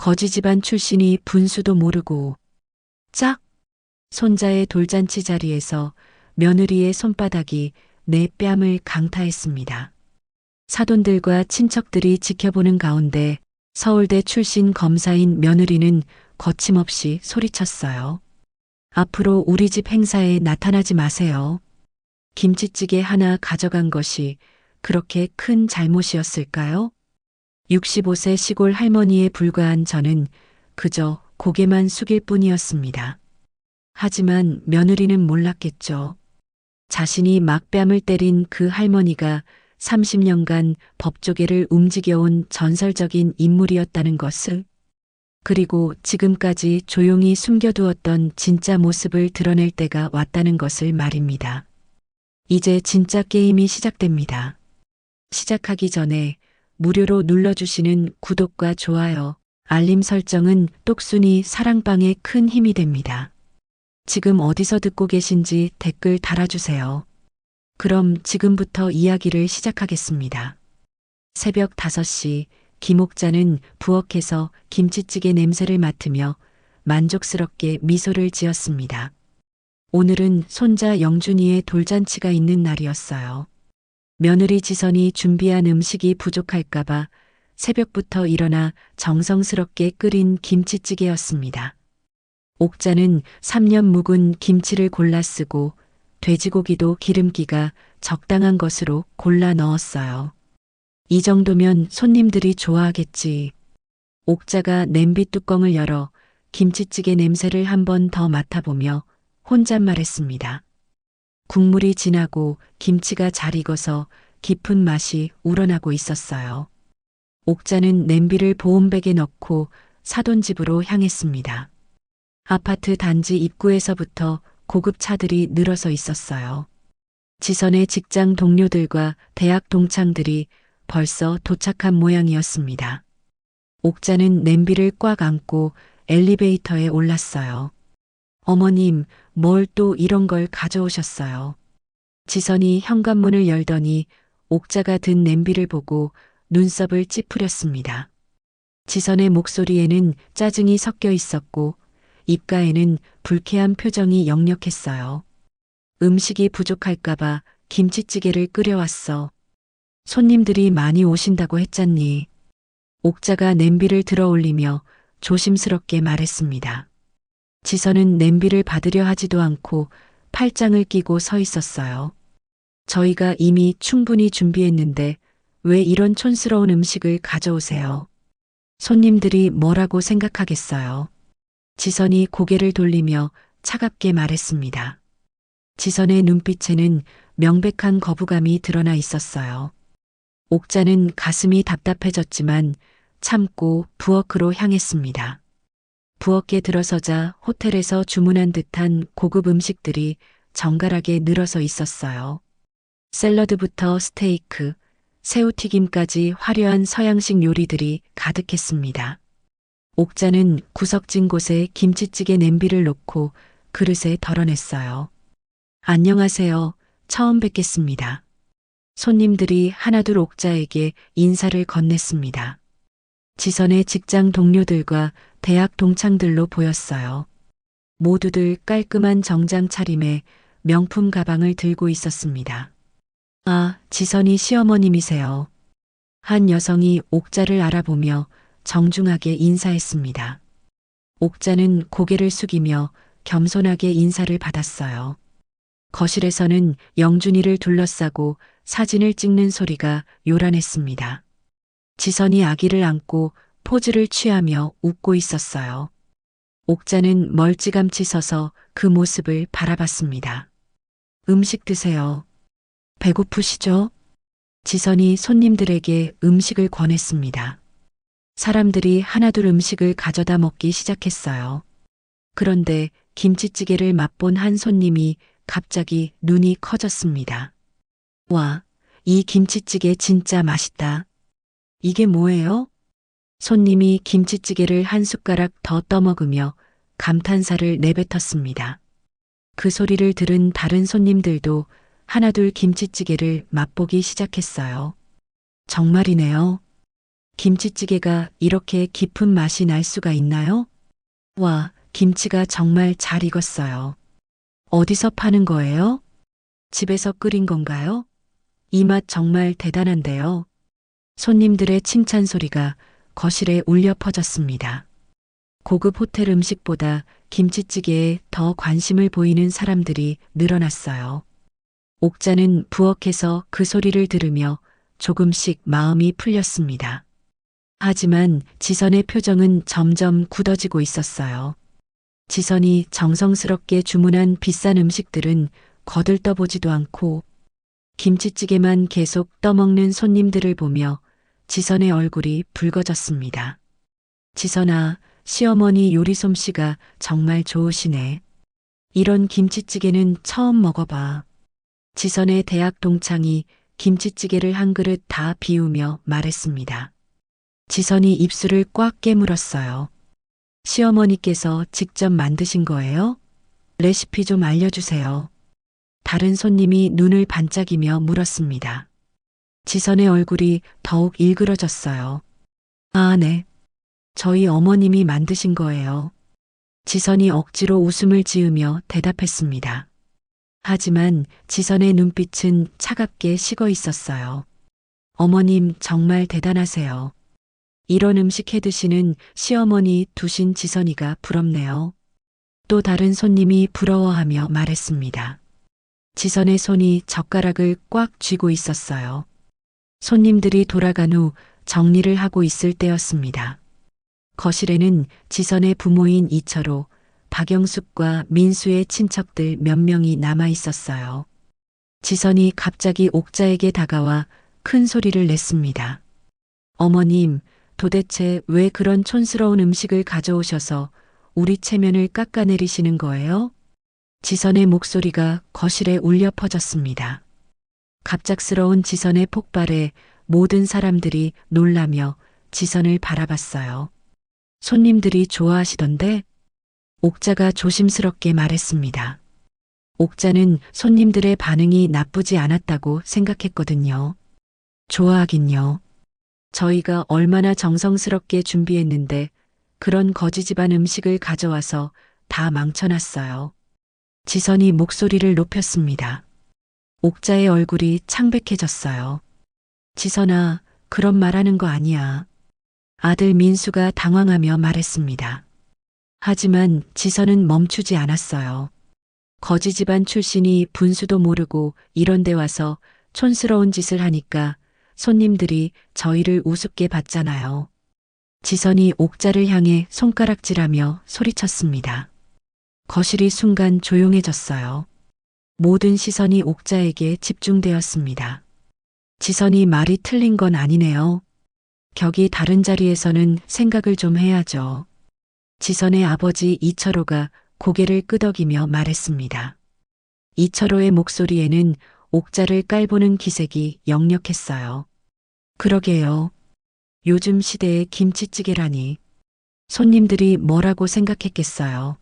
거지 집안 출신이 분수도 모르고 짝! 손자의 돌잔치 자리에서 며느리의 손바닥이 내 뺨을 강타했습니다. 사돈들과 친척들이 지켜보는 가운데 서울대 출신 검사인 며느리는 거침없이 소리쳤어요. 앞으로 우리 집 행사에 나타나지 마세요. 김치찌개 하나 가져간 것이 그렇게 큰 잘못이었을까요? 65세 시골 할머니에 불과한 저는 그저 고개만 숙일 뿐이었습니다. 하지만 며느리는 몰랐겠죠. 자신이 막뺨을 때린 그 할머니가 30년간 법조계를 움직여온 전설적인 인물이었다는 것을, 그리고 지금까지 조용히 숨겨두었던 진짜 모습을 드러낼 때가 왔다는 것을 말입니다. 이제 진짜 게임이 시작됩니다. 시작하기 전에 무료로 눌러주시는 구독과 좋아요, 알림 설정은 똑순이 사랑방에 큰 힘이 됩니다. 지금 어디서 듣고 계신지 댓글 달아주세요. 그럼 지금부터 이야기를 시작하겠습니다. 새벽 5시 김옥자는 부엌에서 김치찌개 냄새를 맡으며 만족스럽게 미소를 지었습니다. 오늘은 손자 영준이의 돌잔치가 있는 날이었어요. 며느리 지선이 준비한 음식이 부족할까봐 새벽부터 일어나 정성스럽게 끓인 김치찌개였습니다. 옥자는 3년 묵은 김치를 골라 쓰고 돼지고기도 기름기가 적당한 것으로 골라 넣었어요. 이 정도면 손님들이 좋아하겠지. 옥자가 냄비 뚜껑을 열어 김치찌개 냄새를 한 번 더 맡아보며 혼잣말했습니다. 국물이 진하고 김치가 잘 익어서 깊은 맛이 우러나고 있었어요. 옥자는 냄비를 보온백에 넣고 사돈집으로 향했습니다. 아파트 단지 입구에서부터 고급 차들이 늘어서 있었어요. 지선의 직장 동료들과 대학 동창들이 벌써 도착한 모양이었습니다. 옥자는 냄비를 꽉 안고 엘리베이터에 올랐어요. 어머님, 뭘 또 이런 걸 가져오셨어요? 지선이 현관문을 열더니 옥자가 든 냄비를 보고 눈썹을 찌푸렸습니다. 지선의 목소리에는 짜증이 섞여 있었고 입가에는 불쾌한 표정이 역력했어요. 음식이 부족할까봐 김치찌개를 끓여왔어. 손님들이 많이 오신다고 했잖니. 옥자가 냄비를 들어 올리며 조심스럽게 말했습니다. 지선은 냄비를 받으려 하지도 않고 팔짱을 끼고 서 있었어요. 저희가 이미 충분히 준비했는데 왜 이런 촌스러운 음식을 가져오세요? 손님들이 뭐라고 생각하겠어요? 지선이 고개를 돌리며 차갑게 말했습니다. 지선의 눈빛에는 명백한 거부감이 드러나 있었어요. 옥자는 가슴이 답답해졌지만 참고 부엌으로 향했습니다. 부엌에 들어서자 호텔에서 주문한 듯한 고급 음식들이 정갈하게 늘어서 있었어요. 샐러드부터 스테이크, 새우튀김까지 화려한 서양식 요리들이 가득했습니다. 옥자는 구석진 곳에 김치찌개 냄비를 놓고 그릇에 덜어냈어요. 안녕하세요. 처음 뵙겠습니다. 손님들이 하나둘 옥자에게 인사를 건넸습니다. 지선의 직장 동료들과 대학 동창들로 보였어요. 모두들 깔끔한 정장 차림에 명품 가방을 들고 있었습니다. 아, 지선이 시어머님이세요. 한 여성이 옥자를 알아보며 정중하게 인사했습니다. 옥자는 고개를 숙이며 겸손하게 인사를 받았어요. 거실에서는 영준이를 둘러싸고 사진을 찍는 소리가 요란했습니다. 지선이 아기를 안고 포즈를 취하며 웃고 있었어요. 옥자는 멀찌감치 서서 그 모습을 바라봤습니다. 음식 드세요. 배고프시죠? 지선이 손님들에게 음식을 권했습니다. 사람들이 하나둘 음식을 가져다 먹기 시작했어요. 그런데 김치찌개를 맛본 한 손님이 갑자기 눈이 커졌습니다. 와, 이 김치찌개 진짜 맛있다. 이게 뭐예요? 손님이 김치찌개를 한 숟가락 더 떠먹으며 감탄사를 내뱉었습니다. 그 소리를 들은 다른 손님들도 하나둘 김치찌개를 맛보기 시작했어요. 정말이네요. 김치찌개가 이렇게 깊은 맛이 날 수가 있나요? 와, 김치가 정말 잘 익었어요. 어디서 파는 거예요? 집에서 끓인 건가요? 이 맛 정말 대단한데요. 손님들의 칭찬 소리가 거실에 울려 퍼졌습니다. 고급 호텔 음식보다 김치찌개에 더 관심을 보이는 사람들이 늘어났어요. 옥자는 부엌에서 그 소리를 들으며 조금씩 마음이 풀렸습니다. 하지만 지선의 표정은 점점 굳어지고 있었어요. 지선이 정성스럽게 주문한 비싼 음식들은 거들떠보지도 않고 김치찌개만 계속 떠먹는 손님들을 보며 지선의 얼굴이 붉어졌습니다. 지선아, 시어머니 요리 솜씨가 정말 좋으시네. 이런 김치찌개는 처음 먹어봐. 지선의 대학 동창이 김치찌개를 한 그릇 다 비우며 말했습니다. 지선이 입술을 꽉 깨물었어요. 시어머니께서 직접 만드신 거예요? 레시피 좀 알려주세요. 다른 손님이 눈을 반짝이며 물었습니다. 지선의 얼굴이 더욱 일그러졌어요. 아, 네. 저희 어머님이 만드신 거예요. 지선이 억지로 웃음을 지으며 대답했습니다. 하지만 지선의 눈빛은 차갑게 식어 있었어요. 어머님 정말 대단하세요. 이런 음식 해 드시는 시어머니 두신 지선이가 부럽네요. 또 다른 손님이 부러워하며 말했습니다. 지선의 손이 젓가락을 꽉 쥐고 있었어요. 손님들이 돌아간 후 정리를 하고 있을 때였습니다. 거실에는 지선의 부모인 이철호, 박영숙과 민수의 친척들 몇 명이 남아 있었어요. 지선이 갑자기 옥자에게 다가와 큰 소리를 냈습니다. 어머님, 도대체 왜 그런 촌스러운 음식을 가져오셔서 우리 체면을 깎아내리시는 거예요? 지선의 목소리가 거실에 울려 퍼졌습니다. 갑작스러운 지선의 폭발에 모든 사람들이 놀라며 지선을 바라봤어요. 손님들이 좋아하시던데? 옥자가 조심스럽게 말했습니다. 옥자는 손님들의 반응이 나쁘지 않았다고 생각했거든요. 좋아하긴요. 저희가 얼마나 정성스럽게 준비했는데 그런 거지 집안 음식을 가져와서 다 망쳐놨어요. 지선이 목소리를 높였습니다. 옥자의 얼굴이 창백해졌어요. 지선아, 그런 말하는 거 아니야. 아들 민수가 당황하며 말했습니다. 하지만 지선은 멈추지 않았어요. 거지 집안 출신이 분수도 모르고 이런 데 와서 촌스러운 짓을 하니까 손님들이 저희를 우습게 봤잖아요. 지선이 옥자를 향해 손가락질하며 소리쳤습니다. 거실이 순간 조용해졌어요. 모든 시선이 옥자에게 집중되었습니다. 지선이 말이 틀린 건 아니네요. 격이 다른 자리에서는 생각을 좀 해야죠. 지선의 아버지 이철호가 고개를 끄덕이며 말했습니다. 이철호의 목소리에는 옥자를 깔보는 기색이 역력했어요. 그러게요. 요즘 시대의 김치찌개라니. 손님들이 뭐라고 생각했겠어요.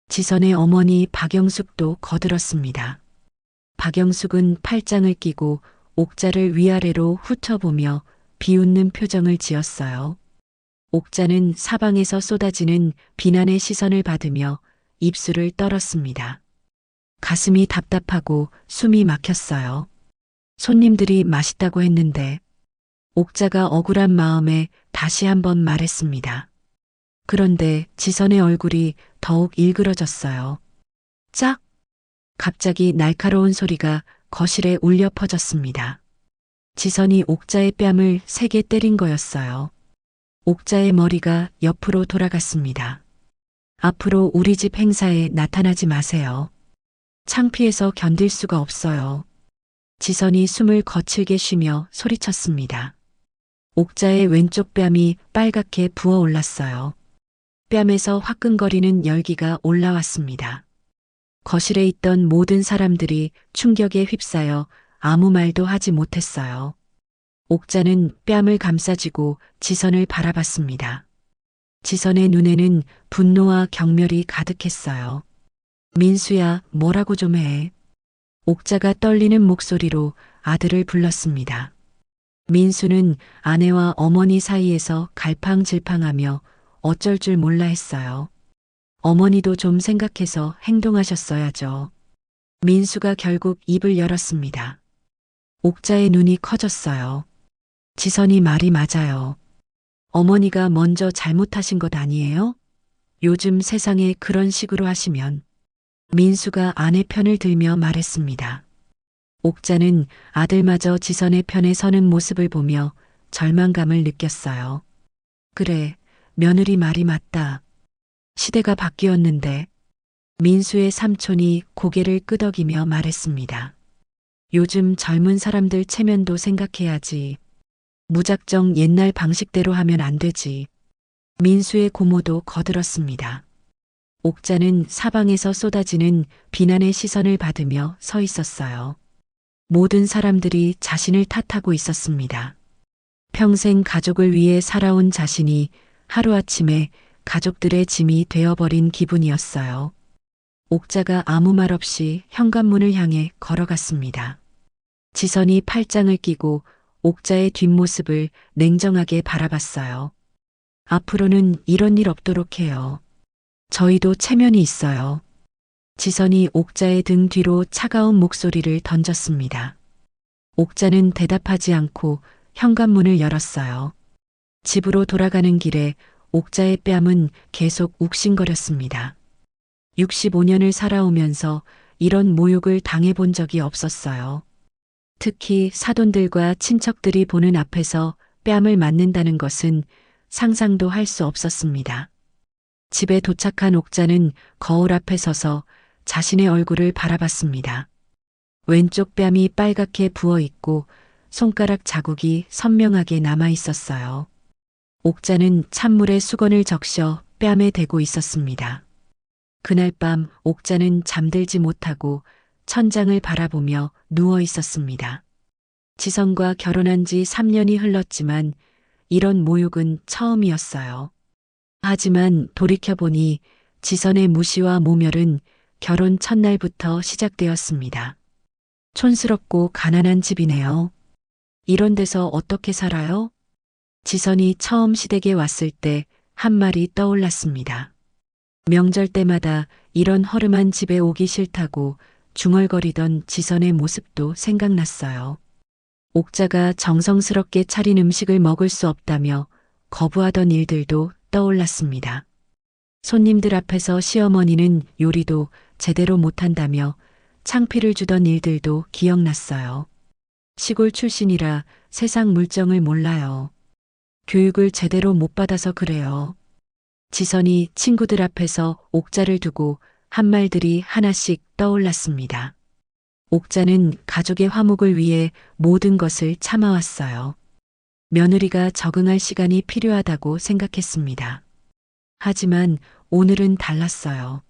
지선의 어머니 박영숙도 거들었습니다. 박영숙은 팔짱을 끼고 옥자를 위아래로 훑어보며 비웃는 표정을 지었어요. 옥자는 사방에서 쏟아지는 비난의 시선을 받으며 입술을 떨었습니다. 가슴이 답답하고 숨이 막혔어요. 손님들이 맛있다고 했는데 옥자가 억울한 마음에 다시 한번 말했습니다. 그런데 지선의 얼굴이 더욱 일그러졌어요. 짝! 갑자기 날카로운 소리가 거실에 울려 퍼졌습니다. 지선이 옥자의 뺨을 세게 때린 거였어요. 옥자의 머리가 옆으로 돌아갔습니다. 앞으로 우리 집 행사에 나타나지 마세요. 창피해서 견딜 수가 없어요. 지선이 숨을 거칠게 쉬며 소리쳤습니다. 옥자의 왼쪽 뺨이 빨갛게 부어올랐어요. 뺨에서 화끈거리는 열기가 올라왔습니다. 거실에 있던 모든 사람들이 충격에 휩싸여 아무 말도 하지 못했어요. 옥자는 뺨을 감싸쥐고 지선을 바라봤습니다. 지선의 눈에는 분노와 경멸이 가득했어요. 민수야, 뭐라고 좀 해. 옥자가 떨리는 목소리로 아들을 불렀습니다. 민수는 아내와 어머니 사이에서 갈팡질팡하며 어쩔 줄 몰라 했어요. 어머니도 좀 생각해서 행동하셨어야죠. 민수가 결국 입을 열었습니다. 옥자의 눈이 커졌어요. 지선이 말이 맞아요. 어머니가 먼저 잘못하신 것 아니에요? 요즘 세상에 그런 식으로 하시면. 민수가 아내 편을 들며 말했습니다. 옥자는 아들마저 지선의 편에 서는 모습을 보며 절망감을 느꼈어요. 그래, 며느리 말이 맞다. 시대가 바뀌었는데. 민수의 삼촌이 고개를 끄덕이며 말했습니다. 요즘 젊은 사람들 체면도 생각해야지. 무작정 옛날 방식대로 하면 안 되지. 민수의 고모도 거들었습니다. 옥자는 사방에서 쏟아지는 비난의 시선을 받으며 서 있었어요. 모든 사람들이 자신을 탓하고 있었습니다. 평생 가족을 위해 살아온 자신이 하루아침에 가족들의 짐이 되어버린 기분이었어요. 옥자가 아무 말 없이 현관문을 향해 걸어갔습니다. 지선이 팔짱을 끼고 옥자의 뒷모습을 냉정하게 바라봤어요. 앞으로는 이런 일 없도록 해요. 저희도 체면이 있어요. 지선이 옥자의 등 뒤로 차가운 목소리를 던졌습니다. 옥자는 대답하지 않고 현관문을 열었어요. 집으로 돌아가는 길에 옥자의 뺨은 계속 욱신거렸습니다. 65년을 살아오면서 이런 모욕을 당해본 적이 없었어요. 특히 사돈들과 친척들이 보는 앞에서 뺨을 맞는다는 것은 상상도 할 수 없었습니다. 집에 도착한 옥자는 거울 앞에 서서 자신의 얼굴을 바라봤습니다. 왼쪽 뺨이 빨갛게 부어 있고 손가락 자국이 선명하게 남아 있었어요. 옥자는 찬물에 수건을 적셔 뺨에 대고 있었습니다. 그날 밤 옥자는 잠들지 못하고 천장을 바라보며 누워 있었습니다. 지선과 결혼한 지 3년이 흘렀지만 이런 모욕은 처음이었어요. 하지만 돌이켜보니 지선의 무시와 모멸은 결혼 첫날부터 시작되었습니다. 촌스럽고 가난한 집이네요. 이런 데서 어떻게 살아요? 지선이 처음 시댁에 왔을 때 한 말이 떠올랐습니다. 명절 때마다 이런 허름한 집에 오기 싫다고 중얼거리던 지선의 모습도 생각났어요. 옥자가 정성스럽게 차린 음식을 먹을 수 없다며 거부하던 일들도 떠올랐습니다. 손님들 앞에서 시어머니는 요리도 제대로 못한다며 창피를 주던 일들도 기억났어요. 시골 출신이라 세상 물정을 몰라요. 교육을 제대로 못 받아서 그래요. 지선이 친구들 앞에서 옥자를 두고 한 말들이 하나씩 떠올랐습니다. 옥자는 가족의 화목을 위해 모든 것을 참아왔어요. 며느리가 적응할 시간이 필요하다고 생각했습니다. 하지만 오늘은 달랐어요.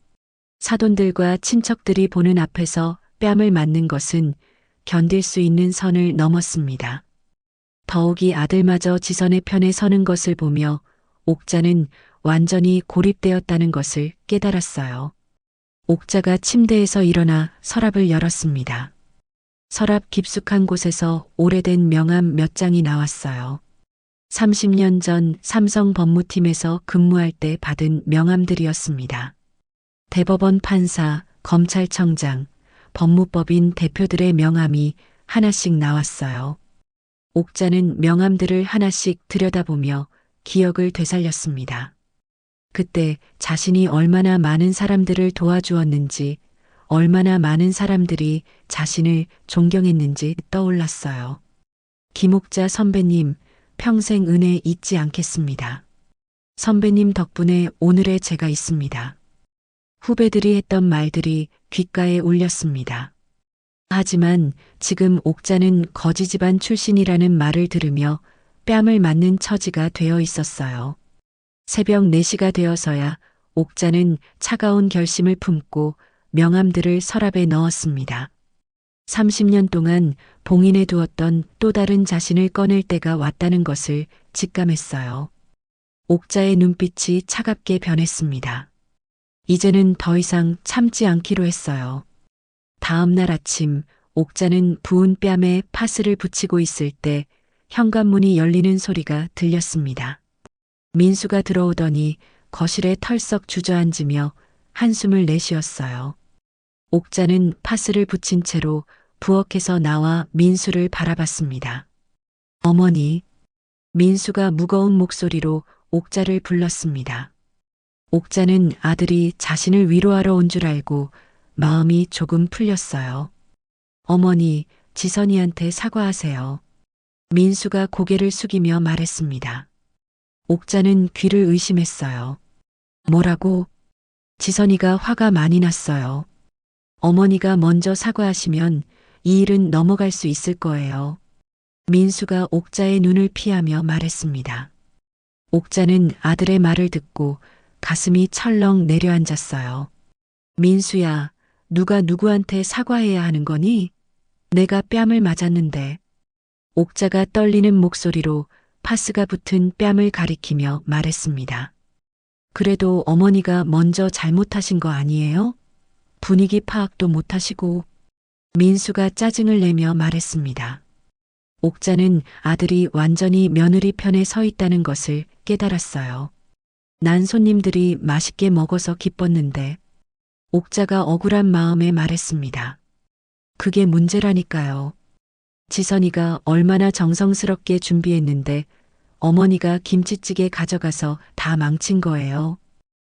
사돈들과 친척들이 보는 앞에서 뺨을 맞는 것은 견딜 수 있는 선을 넘었습니다. 더욱이 아들마저 지선의 편에 서는 것을 보며 옥자는 완전히 고립되었다는 것을 깨달았어요. 옥자가 침대에서 일어나 서랍을 열었습니다. 서랍 깊숙한 곳에서 오래된 명함 몇 장이 나왔어요. 30년 전 삼성 법무팀에서 근무할 때 받은 명함들이었습니다. 대법원 판사, 검찰청장, 법무법인 대표들의 명함이 하나씩 나왔어요. 옥자는 명함들을 하나씩 들여다보며 기억을 되살렸습니다. 그때 자신이 얼마나 많은 사람들을 도와주었는지, 얼마나 많은 사람들이 자신을 존경했는지 떠올랐어요. 김옥자 선배님, 평생 은혜 잊지 않겠습니다. 선배님 덕분에 오늘의 제가 있습니다. 후배들이 했던 말들이 귓가에 울렸습니다. 하지만 지금 옥자는 거지 집안 출신이라는 말을 들으며 뺨을 맞는 처지가 되어 있었어요. 새벽 4시가 되어서야 옥자는 차가운 결심을 품고 명함들을 서랍에 넣었습니다. 30년 동안 봉인해 두었던 또 다른 자신을 꺼낼 때가 왔다는 것을 직감했어요. 옥자의 눈빛이 차갑게 변했습니다. 이제는 더 이상 참지 않기로 했어요. 다음 날 아침 옥자는 부은 뺨에 파스를 붙이고 있을 때 현관문이 열리는 소리가 들렸습니다. 민수가 들어오더니 거실에 털썩 주저앉으며 한숨을 내쉬었어요. 옥자는 파스를 붙인 채로 부엌에서 나와 민수를 바라봤습니다. 어머니, 민수가 무거운 목소리로 옥자를 불렀습니다. 옥자는 아들이 자신을 위로하러 온 줄 알고 마음이 조금 풀렸어요. 어머니, 지선이한테 사과하세요. 민수가 고개를 숙이며 말했습니다. 옥자는 귀를 의심했어요. 뭐라고? 지선이가 화가 많이 났어요. 어머니가 먼저 사과하시면 이 일은 넘어갈 수 있을 거예요. 민수가 옥자의 눈을 피하며 말했습니다. 옥자는 아들의 말을 듣고 가슴이 철렁 내려앉았어요. 민수야, 누가 누구한테 사과해야 하는 거니? 내가 뺨을 맞았는데. 옥자가 떨리는 목소리로 파스가 붙은 뺨을 가리키며 말했습니다. 그래도 어머니가 먼저 잘못하신 거 아니에요? 분위기 파악도 못하시고. 민수가 짜증을 내며 말했습니다. 옥자는 아들이 완전히 며느리 편에 서 있다는 것을 깨달았어요. 난 손님들이 맛있게 먹어서 기뻤는데. 옥자가 억울한 마음에 말했습니다. 그게 문제라니까요. 지선이가 얼마나 정성스럽게 준비했는데 어머니가 김치찌개 가져가서 다 망친 거예요.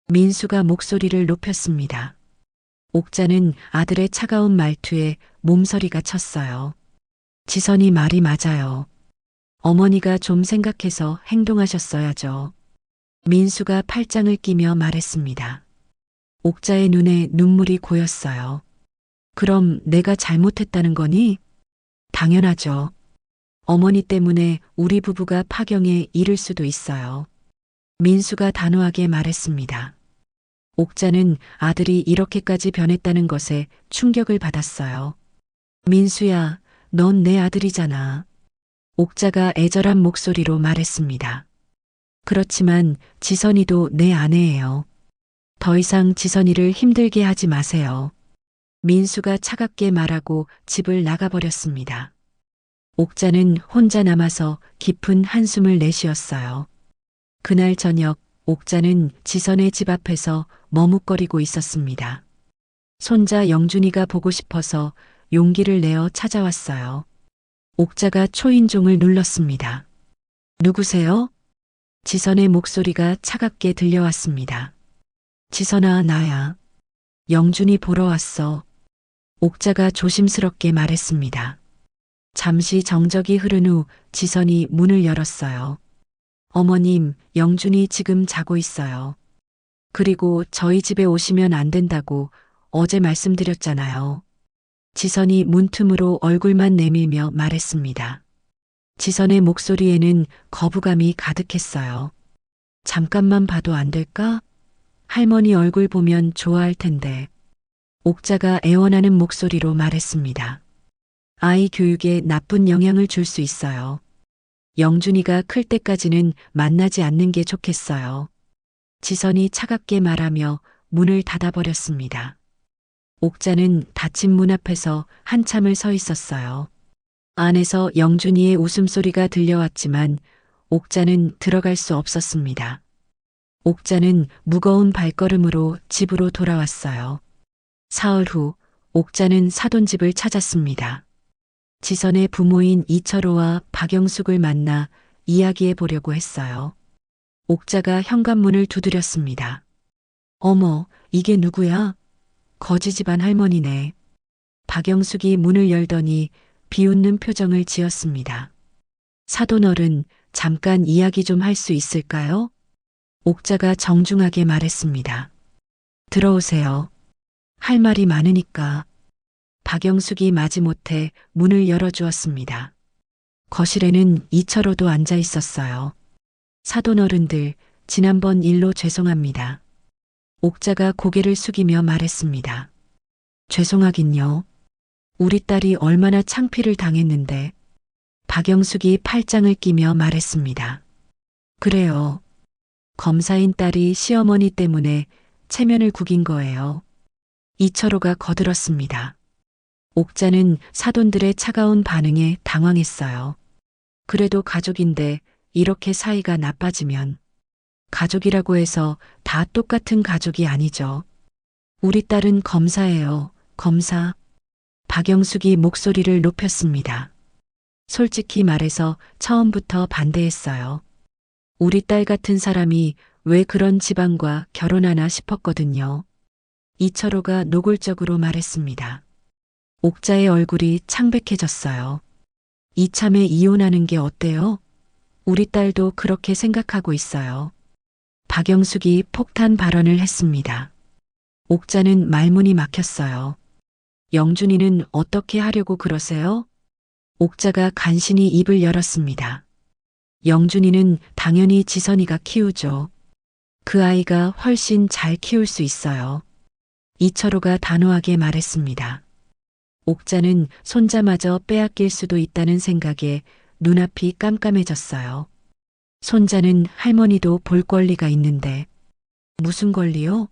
민수가 목소리를 높였습니다. 옥자는 아들의 차가운 말투에 몸서리가 쳤어요. 지선이 말이 맞아요. 어머니가 좀 생각해서 행동하셨어야죠. 민수가 팔짱을 끼며 말했습니다. 옥자의 눈에 눈물이 고였어요. 그럼 내가 잘못했다는 거니? 당연하죠. 어머니 때문에 우리 부부가 파경에 이를 수도 있어요. 민수가 단호하게 말했습니다. 옥자는 아들이 이렇게까지 변했다는 것에 충격을 받았어요. 민수야, 넌 내 아들이잖아. 옥자가 애절한 목소리로 말했습니다. 그렇지만 지선이도 내 아내예요. 더 이상 지선이를 힘들게 하지 마세요. 민수가 차갑게 말하고 집을 나가버렸습니다. 옥자는 혼자 남아서 깊은 한숨을 내쉬었어요. 그날 저녁 옥자는 지선의 집 앞에서 머뭇거리고 있었습니다. 손자 영준이가 보고 싶어서 용기를 내어 찾아왔어요. 옥자가 초인종을 눌렀습니다. 누구세요? 지선의 목소리가 차갑게 들려왔습니다. 지선아, 나야. 영준이 보러 왔어. 옥자가 조심스럽게 말했습니다. 잠시 정적이 흐른 후 지선이 문을 열었어요. 어머님, 영준이 지금 자고 있어요. 그리고 저희 집에 오시면 안 된다고 어제 말씀드렸잖아요. 지선이 문틈으로 얼굴만 내밀며 말했습니다. 지선의 목소리에는 거부감이 가득했어요. 잠깐만 봐도 안 될까? 할머니 얼굴 보면 좋아할 텐데. 옥자가 애원하는 목소리로 말했습니다. 아이 교육에 나쁜 영향을 줄 수 있어요. 영준이가 클 때까지는 만나지 않는 게 좋겠어요. 지선이 차갑게 말하며 문을 닫아버렸습니다. 옥자는 닫힌 문 앞에서 한참을 서 있었어요. 안에서 영준이의 웃음소리가 들려왔지만 옥자는 들어갈 수 없었습니다. 옥자는 무거운 발걸음으로 집으로 돌아왔어요. 사흘 후 옥자는 사돈집을 찾았습니다. 지선의 부모인 이철호와 박영숙을 만나 이야기해 보려고 했어요. 옥자가 현관문을 두드렸습니다. 어머, 이게 누구야? 거지 집안 할머니네. 박영숙이 문을 열더니 비웃는 표정을 지었습니다. 사돈어른, 잠깐 이야기 좀 할 수 있을까요? 옥자가 정중하게 말했습니다. 들어오세요. 할 말이 많으니까. 박영숙이 마지못해 문을 열어주었습니다. 거실에는 이철호도 앉아 있었어요. 사돈어른들, 지난번 일로 죄송합니다. 옥자가 고개를 숙이며 말했습니다. 죄송하긴요. 우리 딸이 얼마나 창피를 당했는데. 박영숙이 팔짱을 끼며 말했습니다. 그래요. 검사인 딸이 시어머니 때문에 체면을 구긴 거예요. 이철호가 거들었습니다. 옥자는 사돈들의 차가운 반응에 당황했어요. 그래도 가족인데 이렇게 사이가 나빠지면 가족이라고 해서 다 똑같은 가족이 아니죠. 우리 딸은 검사예요. 검사. 박영숙이 목소리를 높였습니다. 솔직히 말해서 처음부터 반대했어요. 우리 딸 같은 사람이 왜 그런 집안과 결혼하나 싶었거든요. 이철호가 노골적으로 말했습니다. 옥자의 얼굴이 창백해졌어요. 이참에 이혼하는 게 어때요? 우리 딸도 그렇게 생각하고 있어요. 박영숙이 폭탄 발언을 했습니다. 옥자는 말문이 막혔어요. 영준이는 어떻게 하려고 그러세요? 옥자가 간신히 입을 열었습니다. 영준이는 당연히 지선이가 키우죠. 그 아이가 훨씬 잘 키울 수 있어요. 이철호가 단호하게 말했습니다. 옥자는 손자마저 빼앗길 수도 있다는 생각에 눈앞이 깜깜해졌어요. 손자는 할머니도 볼 권리가 있는데 무슨 권리요?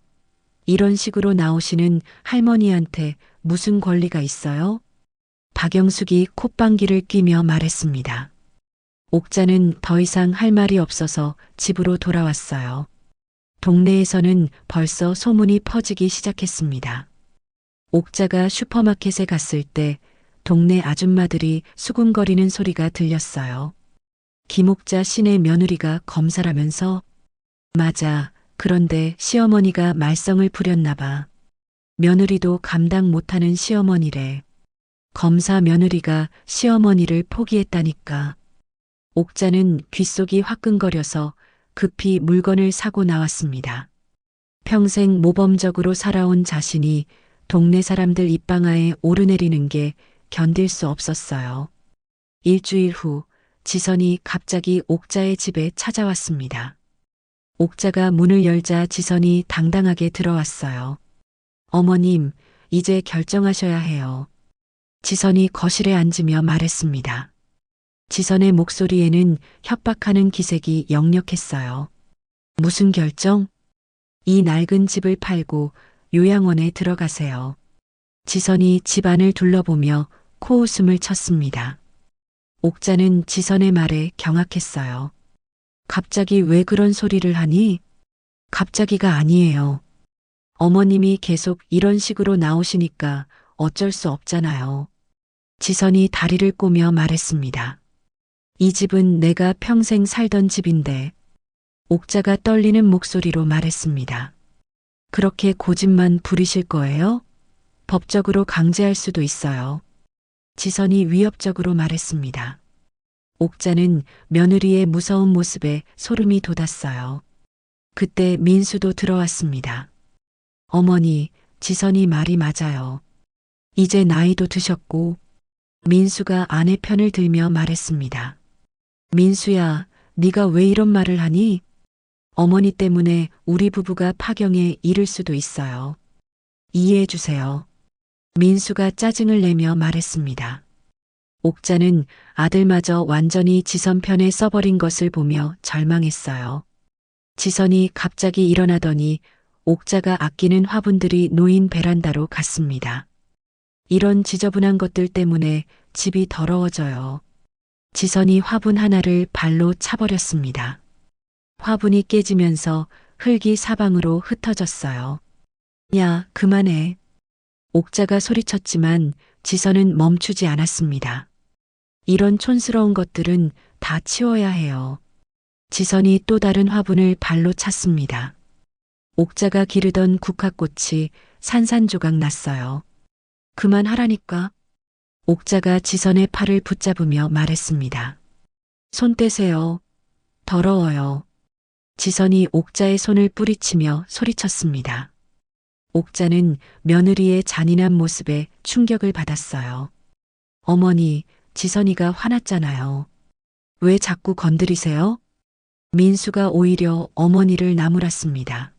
이런 식으로 나오시는 할머니한테 무슨 권리가 있어요? 박영숙이 콧방귀를 뀌며 말했습니다. 옥자는 더 이상 할 말이 없어서 집으로 돌아왔어요. 동네에서는 벌써 소문이 퍼지기 시작했습니다. 옥자가 슈퍼마켓에 갔을 때 동네 아줌마들이 수군거리는 소리가 들렸어요. 김옥자 씨네 며느리가 검사라면서? 맞아. 그런데 시어머니가 말썽을 부렸나 봐. 며느리도 감당 못하는 시어머니래. 검사 며느리가 시어머니를 포기했다니까. 옥자는 귓속이 화끈거려서 급히 물건을 사고 나왔습니다. 평생 모범적으로 살아온 자신이 동네 사람들 입방아에 오르내리는 게 견딜 수 없었어요. 일주일 후 지선이 갑자기 옥자의 집에 찾아왔습니다. 옥자가 문을 열자 지선이 당당하게 들어왔어요. 어머님, 이제 결정하셔야 해요. 지선이 거실에 앉으며 말했습니다. 지선의 목소리에는 협박하는 기색이 역력했어요. 무슨 결정? 이 낡은 집을 팔고 요양원에 들어가세요. 지선이 집안을 둘러보며 코웃음을 쳤습니다. 옥자는 지선의 말에 경악했어요. 갑자기 왜 그런 소리를 하니? 갑자기가 아니에요. 어머님이 계속 이런 식으로 나오시니까 어쩔 수 없잖아요. 지선이 다리를 꼬며 말했습니다. 이 집은 내가 평생 살던 집인데. 옥자가 떨리는 목소리로 말했습니다. 그렇게 고집만 부리실 거예요? 법적으로 강제할 수도 있어요. 지선이 위협적으로 말했습니다. 옥자는 며느리의 무서운 모습에 소름이 돋았어요. 그때 민수도 들어왔습니다. 어머니, 지선이 말이 맞아요. 이제 나이도 드셨고. 민수가 아내 편을 들며 말했습니다. 민수야, 네가 왜 이런 말을 하니? 어머니 때문에 우리 부부가 파경에 이를 수도 있어요. 이해해 주세요. 민수가 짜증을 내며 말했습니다. 옥자는 아들마저 완전히 지선 편에 써버린 것을 보며 절망했어요. 지선이 갑자기 일어나더니 옥자가 아끼는 화분들이 놓인 베란다로 갔습니다. 이런 지저분한 것들 때문에 집이 더러워져요. 지선이 화분 하나를 발로 차버렸습니다. 화분이 깨지면서 흙이 사방으로 흩어졌어요. 야, 그만해. 옥자가 소리쳤지만 지선은 멈추지 않았습니다. 이런 촌스러운 것들은 다 치워야 해요. 지선이 또 다른 화분을 발로 찼습니다. 옥자가 기르던 국화꽃이 산산조각 났어요. 그만하라니까. 옥자가 지선의 팔을 붙잡으며 말했습니다. 손 떼세요. 더러워요. 지선이 옥자의 손을 뿌리치며 소리쳤습니다. 옥자는 며느리의 잔인한 모습에 충격을 받았어요. 어머니, 지선이가 화났잖아요. 왜 자꾸 건드리세요? 민수가 오히려 어머니를 나무랐습니다.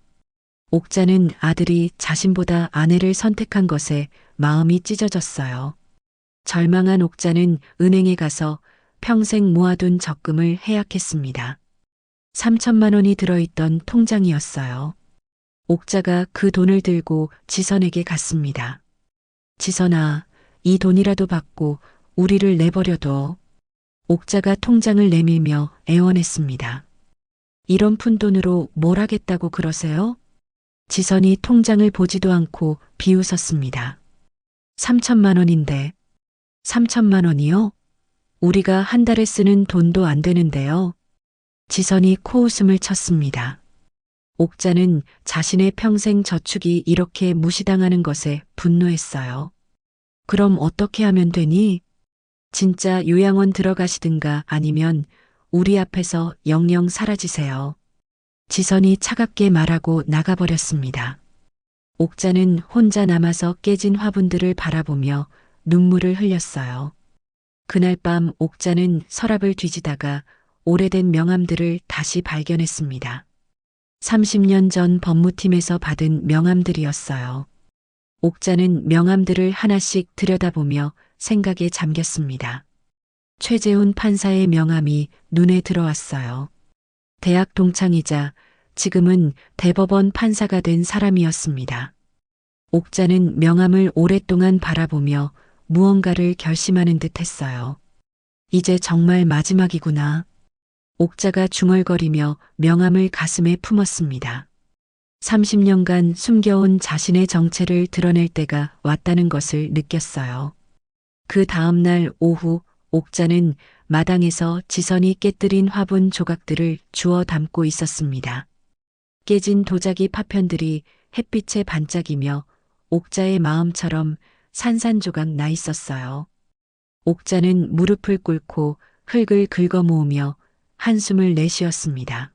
옥자는 아들이 자신보다 아내를 선택한 것에 마음이 찢어졌어요. 절망한 옥자는 은행에 가서 평생 모아둔 적금을 해약했습니다. 3천만 원이 들어있던 통장이었어요. 옥자가 그 돈을 들고 지선에게 갔습니다. 지선아, 이 돈이라도 받고 우리를 내버려둬. 옥자가 통장을 내밀며 애원했습니다. 이런 푼돈으로 뭘 하겠다고 그러세요? 지선이 통장을 보지도 않고 비웃었습니다. 3천만 원인데. 3천만 원이요? 우리가 한 달에 쓰는 돈도 안 되는데요. 지선이 코웃음을 쳤습니다. 옥자는 자신의 평생 저축이 이렇게 무시당하는 것에 분노했어요. 그럼 어떻게 하면 되니? 진짜 요양원 들어가시든가 아니면 우리 앞에서 영영 사라지세요. 지선이 차갑게 말하고 나가버렸습니다. 옥자는 혼자 남아서 깨진 화분들을 바라보며 눈물을 흘렸어요. 그날 밤 옥자는 서랍을 뒤지다가 오래된 명함들을 다시 발견했습니다. 30년 전 법무팀에서 받은 명함들이었어요. 옥자는 명함들을 하나씩 들여다보며 생각에 잠겼습니다. 최재훈 판사의 명함이 눈에 들어왔어요. 대학 동창이자 지금은 대법원 판사가 된 사람이었습니다. 옥자는 명함을 오랫동안 바라보며 무언가를 결심하는 듯 했어요. 이제 정말 마지막이구나. 옥자가 중얼거리며 명함을 가슴에 품었습니다. 30년간 숨겨온 자신의 정체를 드러낼 때가 왔다는 것을 느꼈어요. 그 다음 날 오후 옥자는 마당에서 지선이 깨뜨린 화분 조각들을 주워 담고 있었습니다. 깨진 도자기 파편들이 햇빛에 반짝이며 옥자의 마음처럼 산산조각 나 있었어요. 옥자는 무릎을 꿇고 흙을 긁어 모으며 한숨을 내쉬었습니다.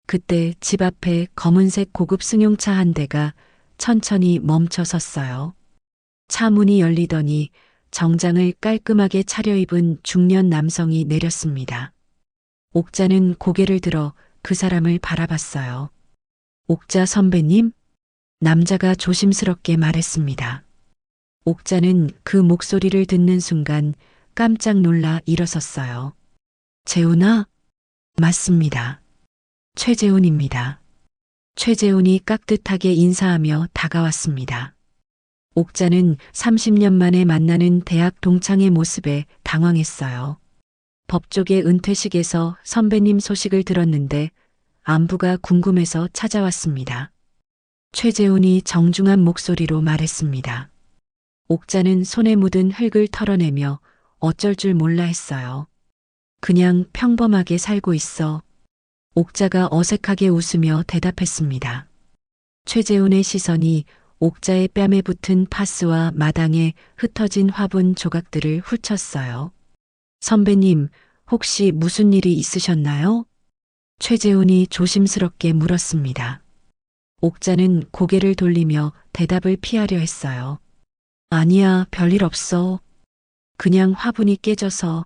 그때 집 앞에 검은색 고급 승용차 한 대가 천천히 멈춰 섰어요. 차 문이 열리더니 정장을 깔끔하게 차려입은 중년 남성이 내렸습니다. 옥자는 고개를 들어 그 사람을 바라봤어요. 옥자 선배님? 남자가 조심스럽게 말했습니다. 옥자는 그 목소리를 듣는 순간 깜짝 놀라 일어섰어요. 재훈아? 맞습니다. 최재훈입니다. 최재훈이 깍듯하게 인사하며 다가왔습니다. 옥자는 30년 만에 만나는 대학 동창의 모습에 당황했어요. 법조계 은퇴식에서 선배님 소식을 들었는데 안부가 궁금해서 찾아왔습니다. 최재훈이 정중한 목소리로 말했습니다. 옥자는 손에 묻은 흙을 털어내며 어쩔 줄 몰라 했어요. 그냥 평범하게 살고 있어. 옥자가 어색하게 웃으며 대답했습니다. 최재훈의 시선이 옥자의 뺨에 붙은 파스와 마당에 흩어진 화분 조각들을 훑쳤어요. 선배님, 혹시 무슨 일이 있으셨나요? 최재훈이 조심스럽게 물었습니다. 옥자는 고개를 돌리며 대답을 피하려 했어요. 아니야, 별일 없어. 그냥 화분이 깨져서.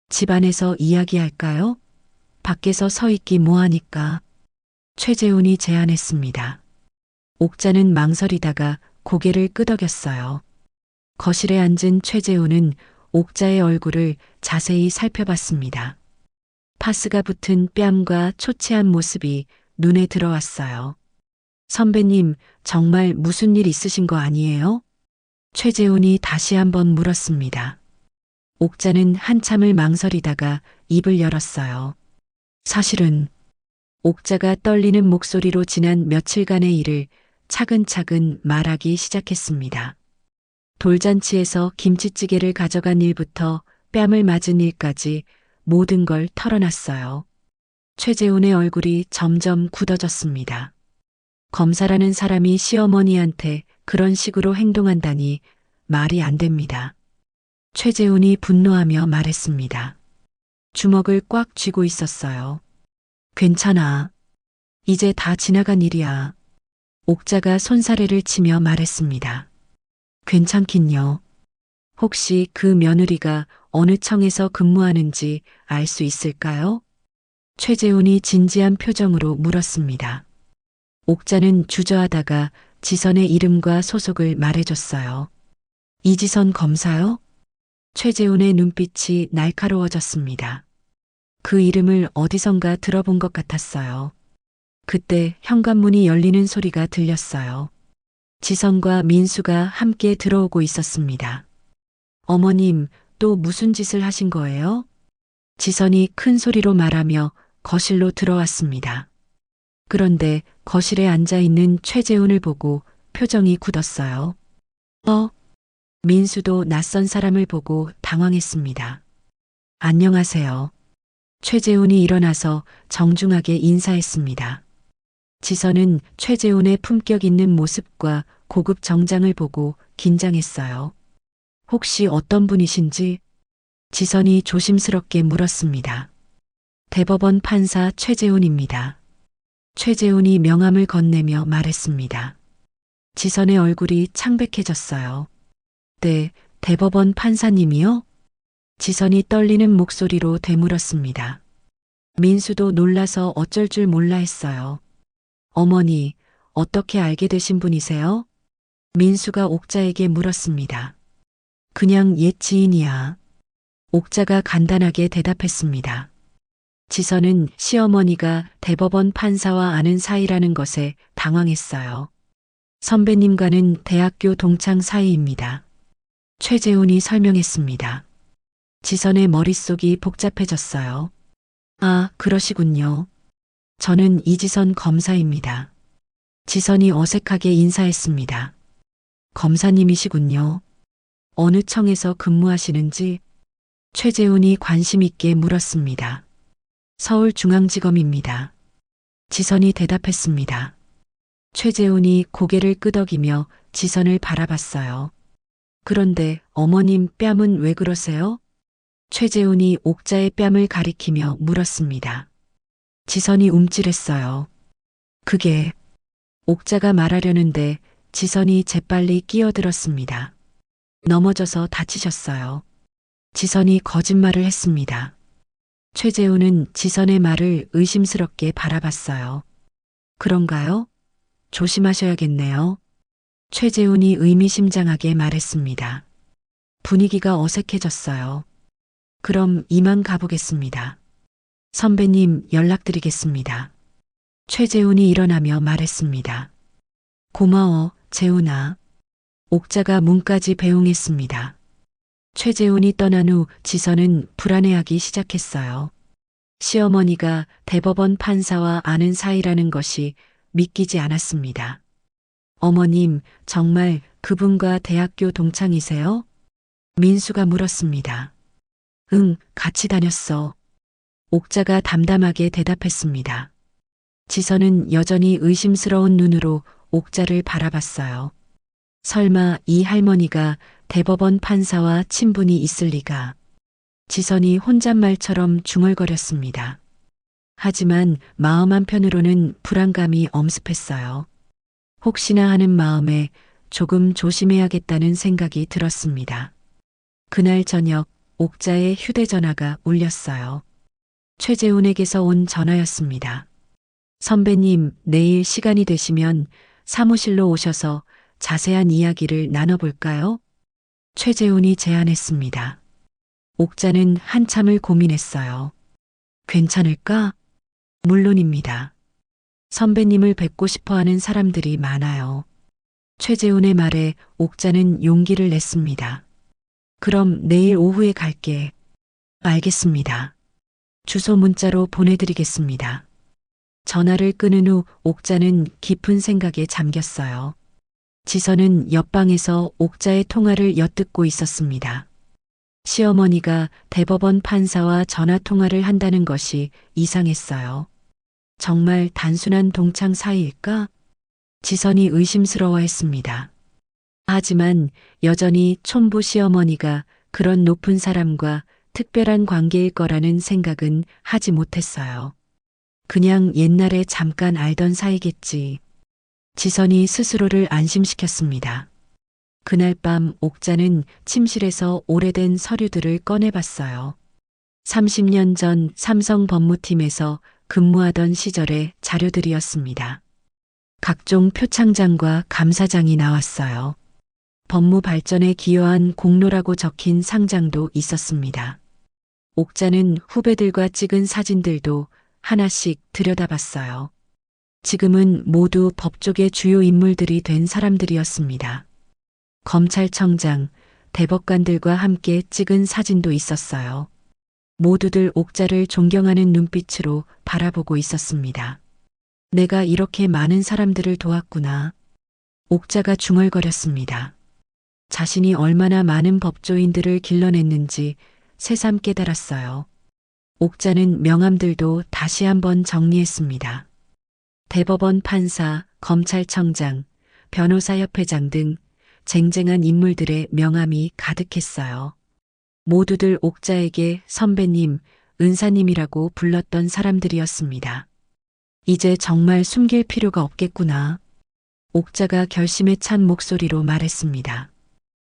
집 안에서 이야기할까요? 밖에서 서 있기 뭐하니까. 최재훈이 제안했습니다. 옥자는 망설이다가 고개를 끄덕였어요. 거실에 앉은 최재훈은 옥자의 얼굴을 자세히 살펴봤습니다. 파스가 붙은 뺨과 초췌한 모습이 눈에 들어왔어요. 선배님, 정말 무슨 일 있으신 거 아니에요? 최재훈이 다시 한번 물었습니다. 옥자는 한참을 망설이다가 입을 열었어요. 사실은. 옥자가 떨리는 목소리로 지난 며칠간의 일을 차근차근 말하기 시작했습니다. 돌잔치에서 김치찌개를 가져간 일부터 뺨을 맞은 일까지 모든 걸 털어놨어요. 최재훈의 얼굴이 점점 굳어졌습니다. 검사라는 사람이 시어머니한테 그런 식으로 행동한다니 말이 안 됩니다. 최재훈이 분노하며 말했습니다. 주먹을 꽉 쥐고 있었어요. 괜찮아. 이제 다 지나간 일이야. 옥자가 손사래를 치며 말했습니다. 괜찮긴요. 혹시 그 며느리가 어느 청에서 근무하는지 알 수 있을까요? 최재훈이 진지한 표정으로 물었습니다. 옥자는 주저하다가 지선의 이름과 소속을 말해줬어요. 이지선 검사요? 최재훈의 눈빛이 날카로워졌습니다. 그 이름을 어디선가 들어본 것 같았어요. 그때 현관문이 열리는 소리가 들렸어요. 지선과 민수가 함께 들어오고 있었습니다. 어머님, 또 무슨 짓을 하신 거예요? 지선이 큰 소리로 말하며 거실로 들어왔습니다. 그런데 거실에 앉아 있는 최재훈을 보고 표정이 굳었어요. 민수도 낯선 사람을 보고 당황했습니다. 안녕하세요. 최재훈이 일어나서 정중하게 인사했습니다. 지선은 최재훈의 품격 있는 모습과 고급 정장을 보고 긴장했어요. 혹시 어떤 분이신지? 지선이 조심스럽게 물었습니다. 대법원 판사 최재훈입니다. 최재훈이 명함을 건네며 말했습니다. 지선의 얼굴이 창백해졌어요. 네, 대법원 판사님이요? 지선이 떨리는 목소리로 되물었습니다. 민수도 놀라서 어쩔 줄 몰라 했어요. 어머니, 어떻게 알게 되신 분이세요? 민수가 옥자에게 물었습니다. 그냥 옛 지인이야. 옥자가 간단하게 대답했습니다. 지선은 시어머니가 대법원 판사와 아는 사이라는 것에 당황했어요. 선배님과는 대학교 동창 사이입니다. 최재훈이 설명했습니다. 지선의 머릿속이 복잡해졌어요. 아, 그러시군요. 저는 이지선 검사입니다. 지선이 어색하게 인사했습니다. 검사님이시군요. 어느 청에서 근무하시는지? 최재훈이 관심 있게 물었습니다. 서울중앙지검입니다. 지선이 대답했습니다. 최재훈이 고개를 끄덕이며 지선을 바라봤어요. 그런데 어머님 뺨은 왜 그러세요? 최재훈이 옥자의 뺨을 가리키며 물었습니다. 지선이 움찔했어요. 그게 옥자가 말하려는데 지선이 재빨리 끼어들었습니다. 넘어져서 다치셨어요. 지선이 거짓말을 했습니다. 최재훈은 지선의 말을 의심스럽게 바라봤어요. 그런가요? 조심하셔야겠네요. 최재훈이 의미심장하게 말했습니다. 분위기가 어색해졌어요. 그럼 이만 가보겠습니다. 선배님 연락드리겠습니다. 최재훈이 일어나며 말했습니다. 고마워, 재훈아. 옥자가 문까지 배웅했습니다. 최재훈이 떠난 후 지선은 불안해하기 시작했어요. 시어머니가 대법원 판사와 아는 사이라는 것이 믿기지 않았습니다. 어머님, 정말 그분과 대학교 동창이세요? 민수가 물었습니다. 응, 같이 다녔어. 옥자가 담담하게 대답했습니다. 지선은 여전히 의심스러운 눈으로 옥자를 바라봤어요. 설마 이 할머니가 대법원 판사와 친분이 있을 리가. 지선이 혼잣말처럼 중얼거렸습니다. 하지만 마음 한편으로는 불안감이 엄습했어요. 혹시나 하는 마음에 조금 조심해야겠다는 생각이 들었습니다. 그날 저녁 옥자의 휴대전화가 울렸어요. 최재훈에게서 온 전화였습니다. 선배님, 내일 시간이 되시면 사무실로 오셔서 자세한 이야기를 나눠볼까요? 최재훈이 제안했습니다. 옥자는 한참을 고민했어요. 괜찮을까? 물론입니다. 선배님을 뵙고 싶어 하는 사람들이 많아요. 최재훈의 말에 옥자는 용기를 냈습니다. 그럼 내일 오후에 갈게. 알겠습니다. 주소 문자로 보내드리겠습니다. 전화를 끊은 후 옥자는 깊은 생각에 잠겼어요. 지선은 옆방에서 옥자의 통화를 엿듣고 있었습니다. 시어머니가 대법원 판사와 전화 통화를 한다는 것이 이상했어요. 정말 단순한 동창 사이일까? 지선이 의심스러워했습니다. 하지만 여전히 촌부 시어머니가 그런 높은 사람과 특별한 관계일 거라는 생각은 하지 못했어요. 그냥 옛날에 잠깐 알던 사이겠지. 지선이 스스로를 안심시켰습니다. 그날 밤 옥자는 침실에서 오래된 서류들을 꺼내봤어요. 30년 전 삼성 법무팀에서 근무하던 시절의 자료들이었습니다. 각종 표창장과 감사장이 나왔어요. 법무 발전에 기여한 공로라고 적힌 상장도 있었습니다. 옥자는 후배들과 찍은 사진들도 하나씩 들여다봤어요. 지금은 모두 법조계 주요 인물들이 된 사람들이었습니다. 검찰청장, 대법관들과 함께 찍은 사진도 있었어요. 모두들 옥자를 존경하는 눈빛으로 바라보고 있었습니다. 내가 이렇게 많은 사람들을 도왔구나. 옥자가 중얼거렸습니다. 자신이 얼마나 많은 법조인들을 길러냈는지 새삼 깨달았어요. 옥자는 명함들도 다시 한번 정리했습니다. 대법원 판사, 검찰청장, 변호사협회장 등 쟁쟁한 인물들의 명함이 가득했어요. 모두들 옥자에게 선배님, 은사님이라고 불렀던 사람들이었습니다. 이제 정말 숨길 필요가 없겠구나. 옥자가 결심에 찬 목소리로 말했습니다.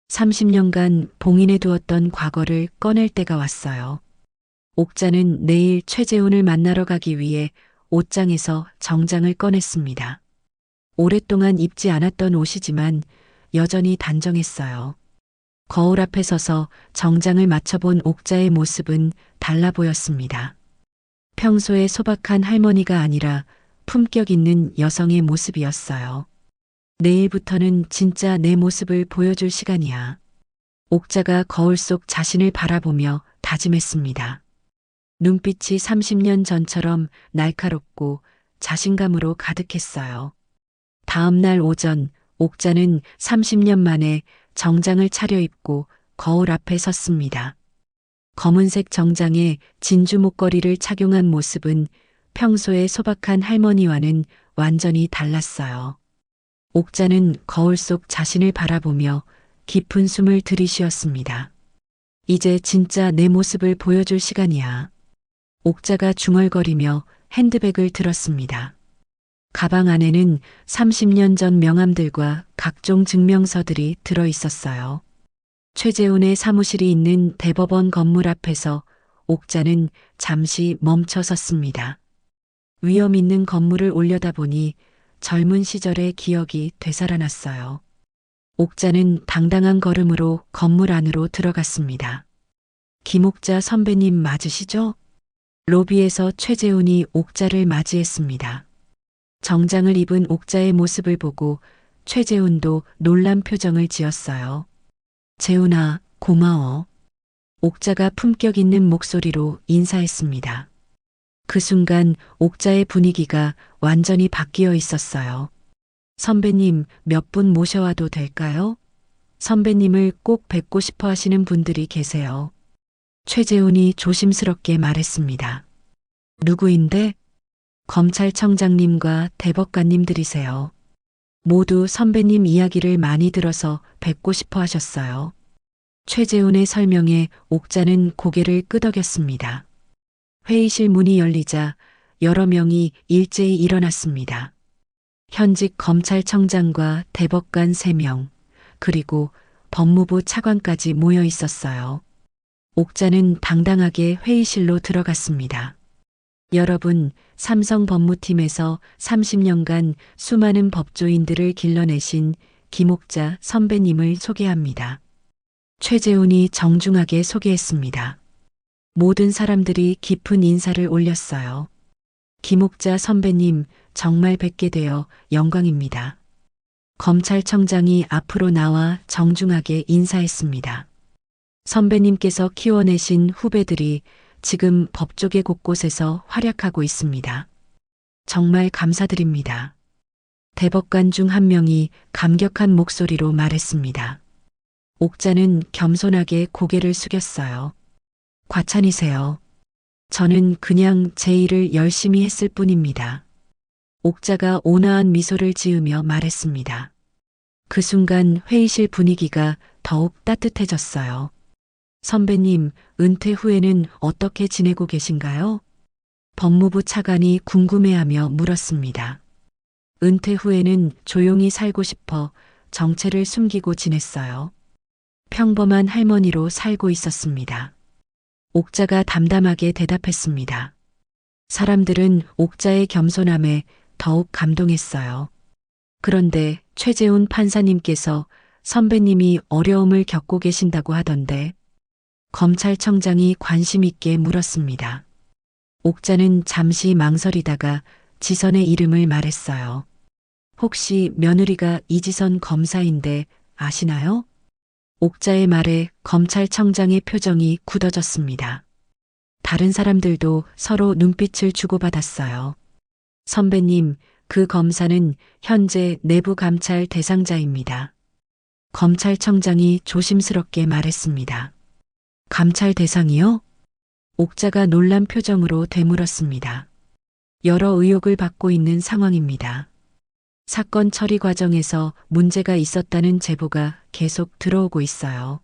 30년간 봉인해 두었던 과거를 꺼낼 때가 왔어요. 옥자는 내일 최재훈을 만나러 가기 위해 옷장에서 정장을 꺼냈습니다. 오랫동안 입지 않았던 옷이지만 여전히 단정했어요. 거울 앞에 서서 정장을 맞춰본 옥자의 모습은 달라 보였습니다. 평소에 소박한 할머니가 아니라 품격 있는 여성의 모습이었어요. 내일부터는 진짜 내 모습을 보여줄 시간이야. 옥자가 거울 속 자신을 바라보며 다짐했습니다. 눈빛이 30년 전처럼 날카롭고 자신감으로 가득했어요. 다음 날 오전, 옥자는 30년 만에 정장을 차려입고 거울 앞에 섰습니다. 검은색 정장에 진주 목걸이를 착용한 모습은 평소의 소박한 할머니와는 완전히 달랐어요. 옥자는 거울 속 자신을 바라보며 깊은 숨을 들이쉬었습니다. 이제 진짜 내 모습을 보여줄 시간이야. 옥자가 중얼거리며 핸드백을 들었습니다. 가방 안에는 30년 전 명함들과 각종 증명서들이 들어 있었어요. 최재훈의 사무실이 있는 대법원 건물 앞에서 옥자는 잠시 멈춰 섰습니다. 위험 있는 건물을 올려다보니 젊은 시절의 기억이 되살아났어요. 옥자는 당당한 걸음으로 건물 안으로 들어갔습니다. 김옥자 선배님 맞으시죠? 로비에서 최재훈이 옥자를 맞이했습니다. 정장을 입은 옥자의 모습을 보고 최재훈도 놀란 표정을 지었어요. 재훈아, 고마워. 옥자가 품격 있는 목소리로 인사했습니다. 그 순간 옥자의 분위기가 완전히 바뀌어 있었어요. 선배님, 몇 분 모셔와도 될까요? 선배님을 꼭 뵙고 싶어 하시는 분들이 계세요. 최재훈이 조심스럽게 말했습니다. 누구인데? 검찰청장님과 대법관님들이세요. 모두 선배님 이야기를 많이 들어서 뵙고 싶어 하셨어요. 최재훈의 설명에 옥자는 고개를 끄덕였습니다. 회의실 문이 열리자 여러 명이 일제히 일어났습니다. 현직 검찰청장과 대법관 3명, 그리고 법무부 차관까지 모여 있었어요. 옥자는 당당하게 회의실로 들어갔습니다. 여러분, 삼성 법무팀에서 30년간 수많은 법조인들을 길러내신 김옥자 선배님을 소개합니다. 최재훈이 정중하게 소개했습니다. 모든 사람들이 깊은 인사를 올렸어요. 김옥자 선배님, 정말 뵙게 되어 영광입니다. 검찰청장이 앞으로 나와 정중하게 인사했습니다. 선배님께서 키워내신 후배들이 지금 법조계 곳곳에서 활약하고 있습니다. 정말 감사드립니다. 대법관 중 한 명이 감격한 목소리로 말했습니다. 옥자는 겸손하게 고개를 숙였어요. 과찬이세요. 저는 그냥 제 일을 열심히 했을 뿐입니다. 옥자가 온화한 미소를 지으며 말했습니다. 그 순간 회의실 분위기가 더욱 따뜻해졌어요. 선배님, 은퇴 후에는 어떻게 지내고 계신가요? 법무부 차관이 궁금해하며 물었습니다. 은퇴 후에는 조용히 살고 싶어 정체를 숨기고 지냈어요. 평범한 할머니로 살고 있었습니다. 옥자가 담담하게 대답했습니다. 사람들은 옥자의 겸손함에 더욱 감동했어요. 그런데 최재훈 판사님께서 선배님이 어려움을 겪고 계신다고 하던데 검찰청장이 관심 있게 물었습니다. 옥자는 잠시 망설이다가 지선의 이름을 말했어요. 혹시 며느리가 이지선 검사인데 아시나요? 옥자의 말에 검찰청장의 표정이 굳어졌습니다. 다른 사람들도 서로 눈빛을 주고받았어요. 선배님, 그 검사는 현재 내부 감찰 대상자입니다. 검찰청장이 조심스럽게 말했습니다. 감찰 대상이요? 옥자가 놀란 표정으로 되물었습니다. 여러 의혹을 받고 있는 상황입니다. 사건 처리 과정에서 문제가 있었다는 제보가 계속 들어오고 있어요.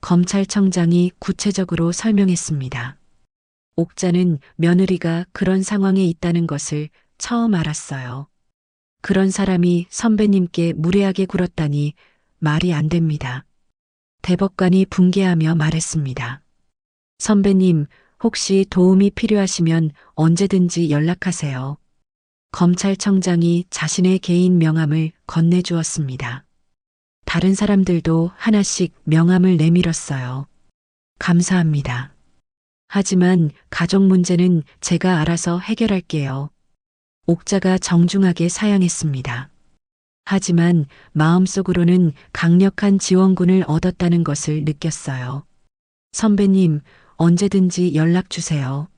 검찰청장이 구체적으로 설명했습니다. 옥자는 며느리가 그런 상황에 있다는 것을 처음 알았어요. 그런 사람이 선배님께 무례하게 굴었다니 말이 안 됩니다. 대법관이 붕괴하며 말했습니다. 선배님, 혹시 도움이 필요하시면 언제든지 연락하세요. 검찰청장이 자신의 개인 명함을 건네주었습니다. 다른 사람들도 하나씩 명함을 내밀었어요. 감사합니다. 하지만 가족 문제는 제가 알아서 해결할게요. 옥자가 정중하게 사양했습니다. 하지만 마음속으로는 강력한 지원군을 얻었다는 것을 느꼈어요. 선배님, 언제든지 연락 주세요.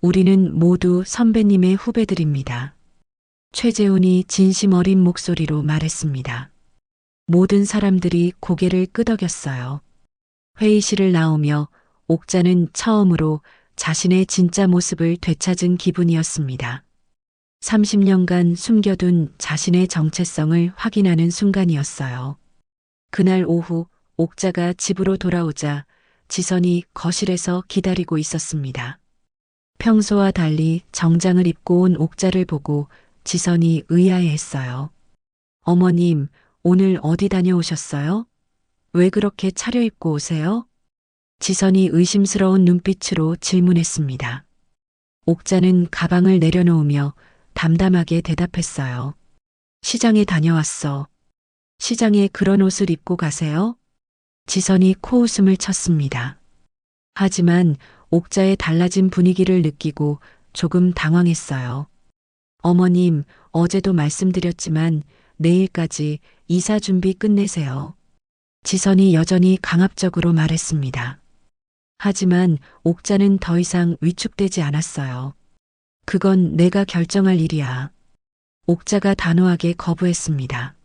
우리는 모두 선배님의 후배들입니다. 최재훈이 진심 어린 목소리로 말했습니다. 모든 사람들이 고개를 끄덕였어요. 회의실을 나오며 옥자는 처음으로 자신의 진짜 모습을 되찾은 기분이었습니다. 30년간 숨겨둔 자신의 정체성을 확인하는 순간이었어요. 그날 오후 옥자가 집으로 돌아오자 지선이 거실에서 기다리고 있었습니다. 평소와 달리 정장을 입고 온 옥자를 보고 지선이 의아해했어요. 어머님, 오늘 어디 다녀오셨어요? 왜 그렇게 차려입고 오세요? 지선이 의심스러운 눈빛으로 질문했습니다. 옥자는 가방을 내려놓으며 담담하게 대답했어요. 시장에 다녀왔어. 시장에 그런 옷을 입고 가세요? 지선이 코웃음을 쳤습니다. 하지만 옥자의 달라진 분위기를 느끼고 조금 당황했어요. 어머님, 어제도 말씀드렸지만 내일까지 이사 준비 끝내세요. 지선이 여전히 강압적으로 말했습니다. 하지만 옥자는 더 이상 위축되지 않았어요. 그건 내가 결정할 일이야. 옥자가 단호하게 거부했습니다.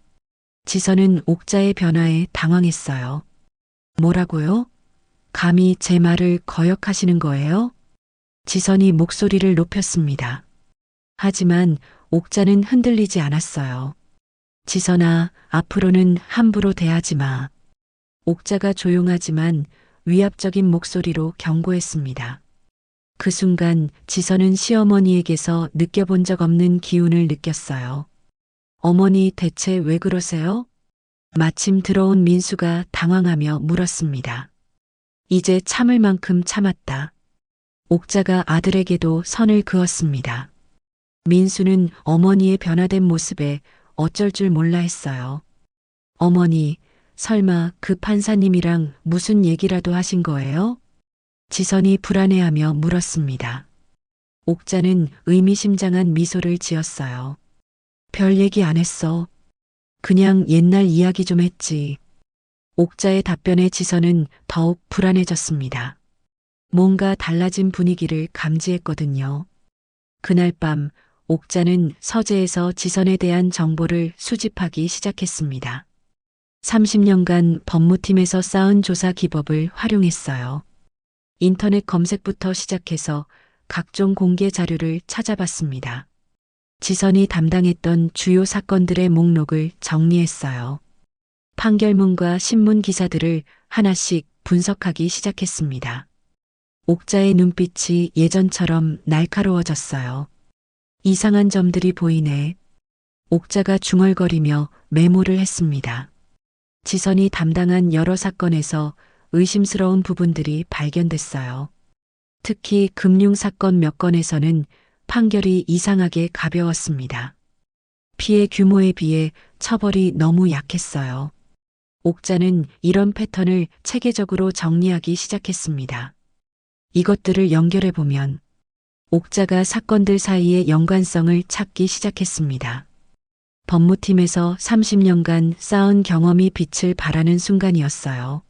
지선은 옥자의 변화에 당황했어요. 뭐라고요? 감히 제 말을 거역하시는 거예요? 지선이 목소리를 높였습니다. 하지만 옥자는 흔들리지 않았어요. 지선아, 앞으로는 함부로 대하지 마. 옥자가 조용하지만 위압적인 목소리로 경고했습니다. 그 순간 지선은 시어머니에게서 느껴본 적 없는 기운을 느꼈어요. 어머니 대체 왜 그러세요? 마침 들어온 민수가 당황하며 물었습니다. 이제 참을 만큼 참았다. 옥자가 아들에게도 선을 그었습니다. 민수는 어머니의 변화된 모습에 어쩔 줄 몰라 했어요. 어머니, 설마 그 판사님이랑 무슨 얘기라도 하신 거예요? 지선이 불안해하며 물었습니다. 옥자는 의미심장한 미소를 지었어요. 별 얘기 안 했어. 그냥 옛날 이야기 좀 했지. 옥자의 답변에 지선은 더욱 불안해졌습니다. 뭔가 달라진 분위기를 감지했거든요. 그날 밤 옥자는 서재에서 지선에 대한 정보를 수집하기 시작했습니다. 30년간 법무팀에서 쌓은 조사 기법을 활용했어요. 인터넷 검색부터 시작해서 각종 공개 자료를 찾아봤습니다. 지선이 담당했던 주요 사건들의 목록을 정리했어요. 판결문과 신문 기사들을 하나씩 분석하기 시작했습니다. 옥자의 눈빛이 예전처럼 날카로워졌어요. 이상한 점들이 보이네. 옥자가 중얼거리며 메모를 했습니다. 지선이 담당한 여러 사건에서 의심스러운 부분들이 발견됐어요. 특히 금융사건 몇 건에서는 판결이 이상하게 가벼웠습니다. 피해 규모에 비해 처벌이 너무 약했어요. 옥자는 이런 패턴을 체계적으로 정리하기 시작했습니다. 이것들을 연결해보면 옥자가 사건들 사이의 연관성을 찾기 시작했습니다. 법무팀에서 30년간 쌓은 경험이 빛을 발하는 순간이었어요.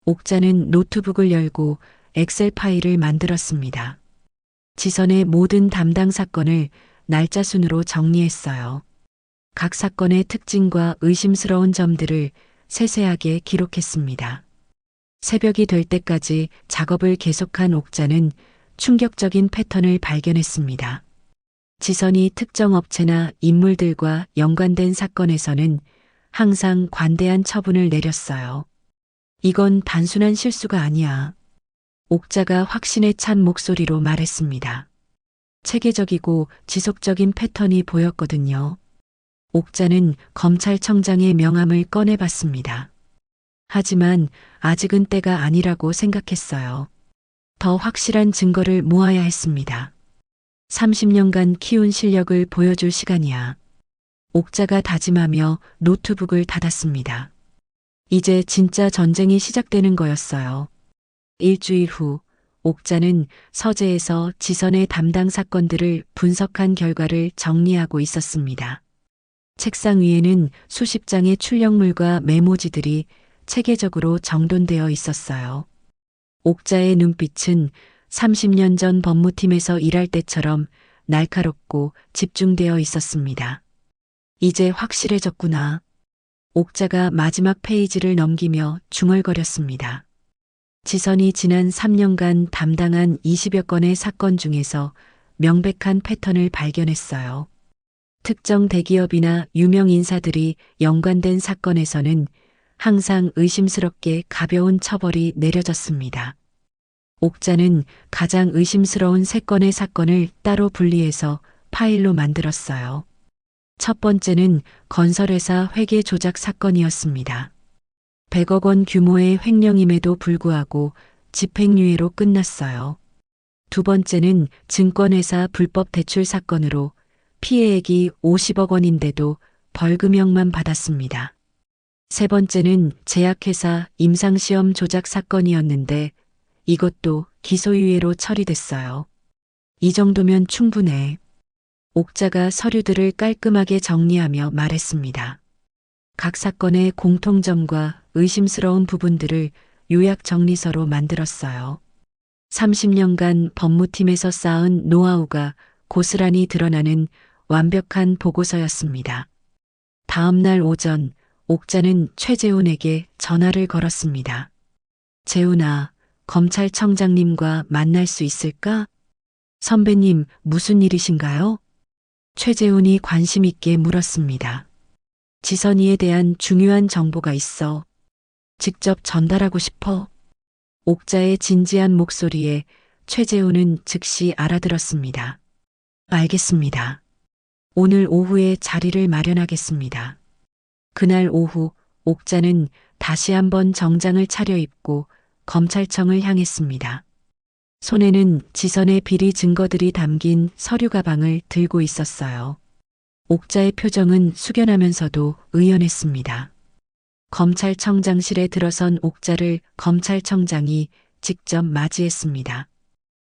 옥자는 노트북을 열고 엑셀 파일을 만들었습니다. 지선의 모든 담당 사건을 날짜 순으로 정리했어요. 각 사건의 특징과 의심스러운 점들을 세세하게 기록했습니다. 새벽이 될 때까지 작업을 계속한 옥자는 충격적인 패턴을 발견했습니다. 지선이 특정 업체나 인물들과 연관된 사건에서는 항상 관대한 처분을 내렸어요. 이건 단순한 실수가 아니야. 옥자가 확신에 찬 목소리로 말했습니다. 체계적이고 지속적인 패턴이 보였거든요. 옥자는 검찰청장의 명함을 꺼내봤습니다. 하지만 아직은 때가 아니라고 생각했어요. 더 확실한 증거를 모아야 했습니다. 30년간 키운 실력을 보여줄 시간이야. 옥자가 다짐하며 노트북을 닫았습니다. 이제 진짜 전쟁이 시작되는 거였어요. 일주일 후 옥자는 서재에서 지선의 담당 사건들을 분석한 결과를 정리하고 있었습니다. 책상 위에는 수십 장의 출력물과 메모지들이 체계적으로 정돈되어 있었어요. 옥자의 눈빛은 30년 전 법무팀에서 일할 때처럼 날카롭고 집중되어 있었습니다. 이제 확실해졌구나. 옥자가 마지막 페이지를 넘기며 중얼거렸습니다. 지선이 지난 3년간 담당한 20여 건의 사건 중에서 명백한 패턴을 발견했어요. 특정 대기업이나 유명 인사들이 연관된 사건에서는 항상 의심스럽게 가벼운 처벌이 내려졌습니다. 옥자는 가장 의심스러운 3건의 사건을 따로 분리해서 파일로 만들었어요. 첫 번째는 건설회사 회계 조작 사건이었습니다. 100억 원 규모의 횡령임에도 불구하고 집행유예로 끝났어요. 두 번째는 증권회사 불법 대출 사건으로 피해액이 50억 원인데도 벌금형만 받았습니다. 세 번째는 제약회사 임상시험 조작 사건이었는데 이것도 기소유예로 처리됐어요. 이 정도면 충분해. 옥자가 서류들을 깔끔하게 정리하며 말했습니다. 각 사건의 공통점과 의심스러운 부분들을 요약 정리서로 만들었어요. 30년간 법무팀에서 쌓은 노하우가 고스란히 드러나는 완벽한 보고서였습니다. 다음 날 오전 옥자는 최재훈에게 전화를 걸었습니다. 재훈아, 검찰청장님과 만날 수 있을까? 선배님, 무슨 일이신가요? 최재훈이 관심 있게 물었습니다. 지선이에 대한 중요한 정보가 있어. 직접 전달하고 싶어. 옥자의 진지한 목소리에 최재훈은 즉시 알아들었습니다. 알겠습니다. 오늘 오후에 자리를 마련하겠습니다. 그날 오후 옥자는 다시 한번 정장을 차려입고 검찰청을 향했습니다. 손에는 지선의 비리 증거들이 담긴 서류 가방을 들고 있었어요. 옥자의 표정은 숙연하면서도 의연했습니다. 검찰청장실에 들어선 옥자를 검찰청장이 직접 맞이했습니다.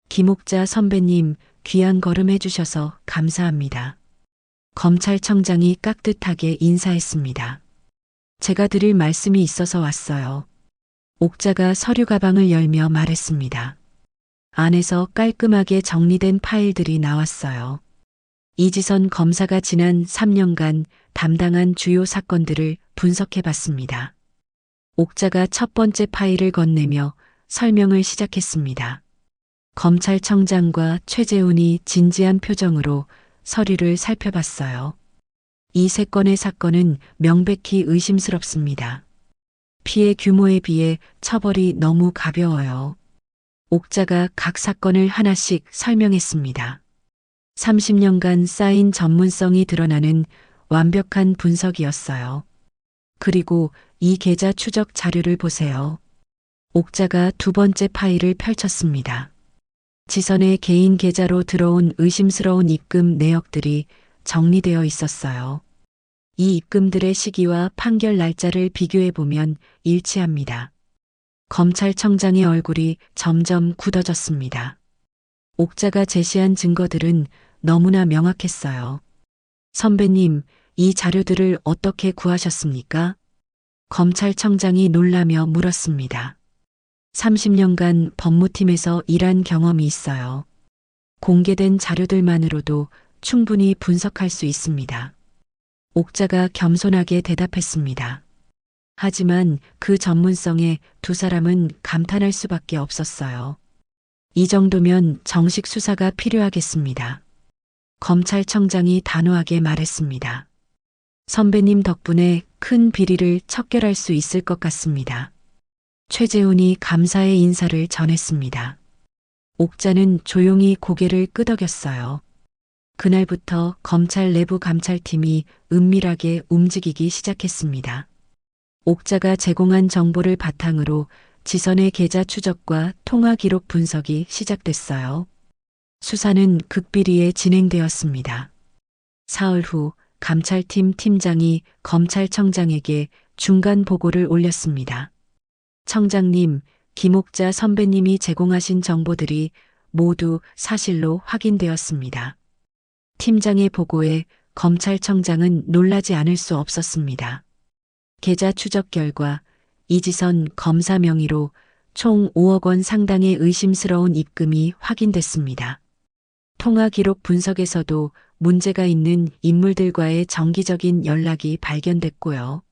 김옥자 선배님, 귀한 걸음 해주셔서 감사합니다. 검찰청장이 깍듯하게 인사했습니다. 제가 드릴 말씀이 있어서 왔어요. 옥자가 서류 가방을 열며 말했습니다. 안에서 깔끔하게 정리된 파일들이 나왔어요. 이지선 검사가 지난 3년간 담당한 주요 사건들을 분석해 봤습니다. 옥자가 첫 번째 파일을 건네며 설명을 시작했습니다. 검찰청장과 최재훈이 진지한 표정으로 서류를 살펴봤어요. 이 3건의 사건은 명백히 의심스럽습니다. 피해 규모에 비해 처벌이 너무 가벼워요. 옥자가 각 사건을 하나씩 설명했습니다. 30년간 쌓인 전문성이 드러나는 완벽한 분석이었어요. 그리고 이 계좌 추적 자료를 보세요. 옥자가 두 번째 파일을 펼쳤습니다. 지선의 개인 계좌로 들어온 의심스러운 입금 내역들이 정리되어 있었어요. 이 입금들의 시기와 판결 날짜를 비교해보면 일치합니다. 검찰청장의 얼굴이 점점 굳어졌습니다. 옥자가 제시한 증거들은 너무나 명확했어요. 선배님, 이 자료들을 어떻게 구하셨습니까? 검찰청장이 놀라며 물었습니다. 30년간 법무팀에서 일한 경험이 있어요. 공개된 자료들만으로도 충분히 분석할 수 있습니다. 옥자가 겸손하게 대답했습니다. 하지만 그 전문성에 두 사람은 감탄할 수밖에 없었어요. 이 정도면 정식 수사가 필요하겠습니다. 검찰청장이 단호하게 말했습니다. 선배님 덕분에 큰 비리를 척결할 수 있을 것 같습니다. 최재훈이 감사의 인사를 전했습니다. 옥자는 조용히 고개를 끄덕였어요. 그날부터 검찰 내부 감찰팀이 은밀하게 움직이기 시작했습니다. 옥자가 제공한 정보를 바탕으로 지선의 계좌 추적과 통화 기록 분석이 시작됐어요. 수사는 극비리에 진행되었습니다. 사흘 후 감찰팀 팀장이 검찰청장에게 중간 보고를 올렸습니다. 청장님, 김옥자 선배님이 제공하신 정보들이 모두 사실로 확인되었습니다. 팀장의 보고에 검찰청장은 놀라지 않을 수 없었습니다. 계좌 추적 결과 이지선 검사 명의로 총 5억 원 상당의 의심스러운 입금이 확인됐습니다. 통화 기록 분석에서도 문제가 있는 인물들과의 정기적인 연락이 발견됐고요.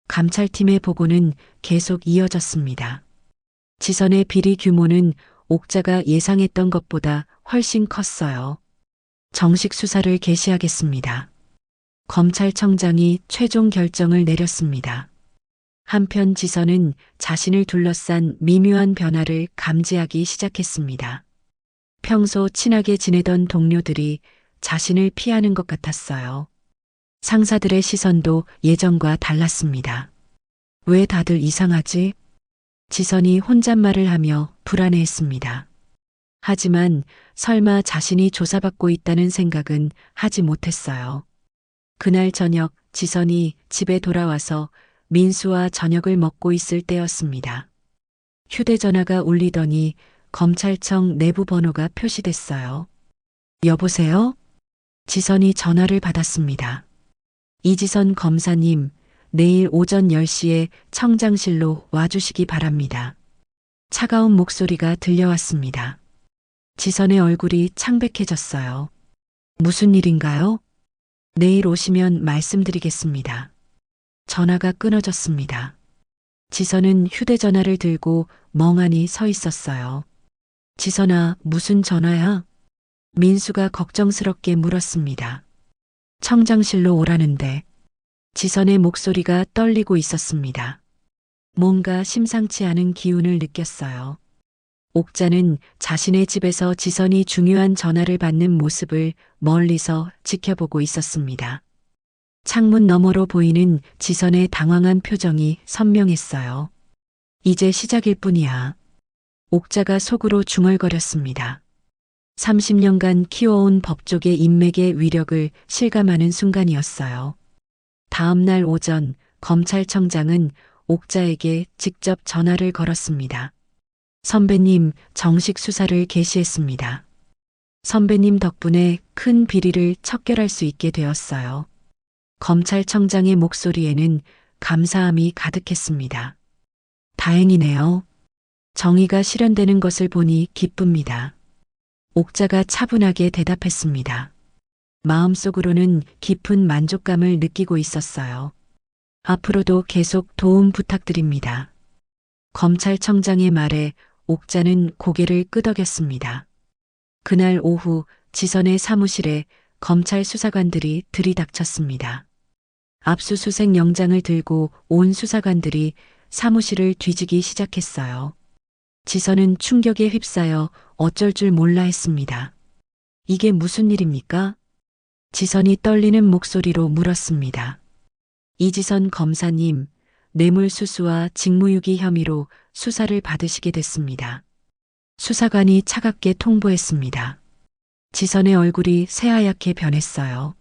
감찰팀의 보고는 계속 이어졌습니다. 지선의 비리 규모는 옥자가 예상했던 것보다 훨씬 컸어요. 정식 수사를 개시하겠습니다. 검찰청장이 최종 결정을 내렸습니다. 한편 지선은 자신을 둘러싼 미묘한 변화를 감지하기 시작했습니다. 평소 친하게 지내던 동료들이 자신을 피하는 것 같았어요. 상사들의 시선도 예전과 달랐습니다. 왜 다들 이상하지? 지선이 혼잣말을 하며 불안해했습니다. 하지만 설마 자신이 조사받고 있다는 생각은 하지 못했어요. 그날 저녁 지선이 집에 돌아와서 민수와 저녁을 먹고 있을 때였습니다. 휴대전화가 울리더니 검찰청 내부 번호가 표시됐어요. 여보세요? 지선이 전화를 받았습니다. 이지선 검사님, 내일 오전 10시에 청장실로 와주시기 바랍니다. 차가운 목소리가 들려왔습니다. 지선의 얼굴이 창백해졌어요. 무슨 일인가요? 내일 오시면 말씀드리겠습니다. 전화가 끊어졌습니다. 지선은 휴대전화를 들고 멍하니 서 있었어요. 지선아, 무슨 전화야? 민수가 걱정스럽게 물었습니다. 청장실로 오라는데. 지선의 목소리가 떨리고 있었습니다. 뭔가 심상치 않은 기운을 느꼈어요. 옥자는 자신의 집에서 지선이 중요한 전화를 받는 모습을 멀리서 지켜보고 있었습니다. 창문 너머로 보이는 지선의 당황한 표정이 선명했어요. 이제 시작일 뿐이야. 옥자가 속으로 중얼거렸습니다. 30년간 키워온 법조계 인맥의 위력을 실감하는 순간이었어요. 다음 날 오전 검찰청장은 옥자에게 직접 전화를 걸었습니다. 선배님, 정식 수사를 개시했습니다. 선배님 덕분에 큰 비리를 척결할 수 있게 되었어요. 검찰청장의 목소리에는 감사함이 가득했습니다. 다행이네요. 정의가 실현되는 것을 보니 기쁩니다. 옥자가 차분하게 대답했습니다. 마음속으로는 깊은 만족감을 느끼고 있었어요. 앞으로도 계속 도움 부탁드립니다. 검찰청장의 말에 옥자는 고개를 끄덕였습니다. 그날 오후 지선의 사무실에 검찰 수사관들이 들이닥쳤습니다. 압수수색 영장을 들고 온 수사관들이 사무실을 뒤지기 시작했어요. 지선은 충격에 휩싸여 어쩔 줄 몰라 했습니다. 이게 무슨 일입니까? 지선이 떨리는 목소리로 물었습니다. 이지선 검사님, 뇌물수수와 직무유기 혐의로 수사를 받으시게 됐습니다. 수사관이 차갑게 통보했습니다. 지선의 얼굴이 새하얗게 변했어요.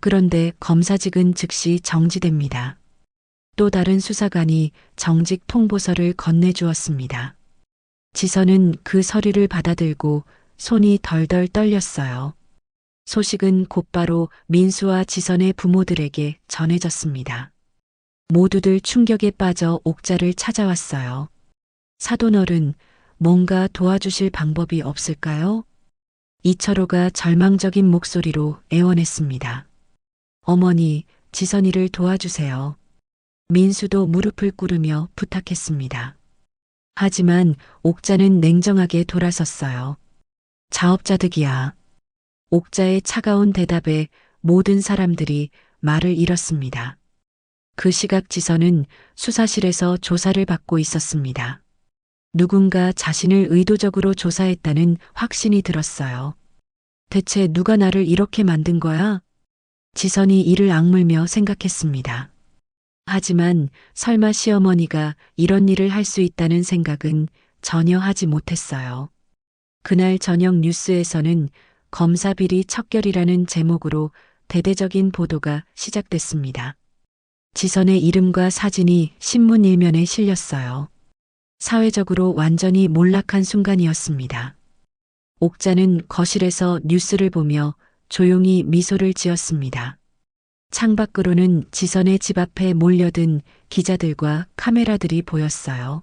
그런데 검사직은 즉시 정지됩니다. 또 다른 수사관이 정직 통보서를 건네주었습니다. 지선은 그 서류를 받아들고 손이 덜덜 떨렸어요. 소식은 곧바로 민수와 지선의 부모들에게 전해졌습니다. 모두들 충격에 빠져 옥자를 찾아왔어요. 사돈어른, 뭔가 도와주실 방법이 없을까요? 이철호가 절망적인 목소리로 애원했습니다. 어머니, 지선이를 도와주세요. 민수도 무릎을 꿇으며 부탁했습니다. 하지만 옥자는 냉정하게 돌아섰어요. 자업자득이야. 옥자의 차가운 대답에 모든 사람들이 말을 잃었습니다. 그 시각 지선은 수사실에서 조사를 받고 있었습니다. 누군가 자신을 의도적으로 조사했다는 확신이 들었어요. 대체 누가 나를 이렇게 만든 거야? 지선이 이를 악물며 생각했습니다. 하지만 설마 시어머니가 이런 일을 할 수 있다는 생각은 전혀 하지 못했어요. 그날 저녁 뉴스에서는 검사 비리 척결이라는 제목으로 대대적인 보도가 시작됐습니다. 지선의 이름과 사진이 신문 일면에 실렸어요. 사회적으로 완전히 몰락한 순간이었습니다. 옥자는 거실에서 뉴스를 보며 조용히 미소를 지었습니다. 창밖으로는 지선의 집 앞에 몰려든 기자들과 카메라들이 보였어요.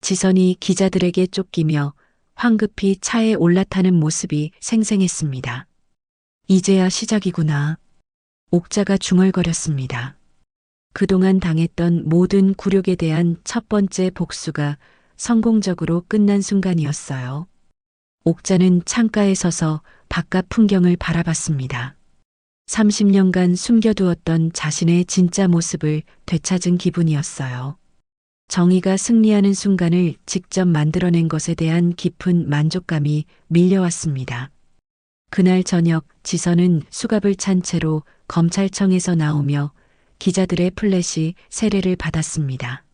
지선이 기자들에게 쫓기며 황급히 차에 올라타는 모습이 생생했습니다. 이제야 시작이구나. 옥자가 중얼거렸습니다. 그동안 당했던 모든 굴욕에 대한 첫 번째 복수가 성공적으로 끝난 순간이었어요. 옥자는 창가에 서서 바깥 풍경을 바라봤습니다. 30년간 숨겨두었던 자신의 진짜 모습을 되찾은 기분이었어요. 정의가 승리하는 순간을 직접 만들어낸 것에 대한 깊은 만족감이 밀려왔습니다. 그날 저녁 지선은 수갑을 찬 채로 검찰청에서 나오며 기자들의 플래시 세례를 받았습니다.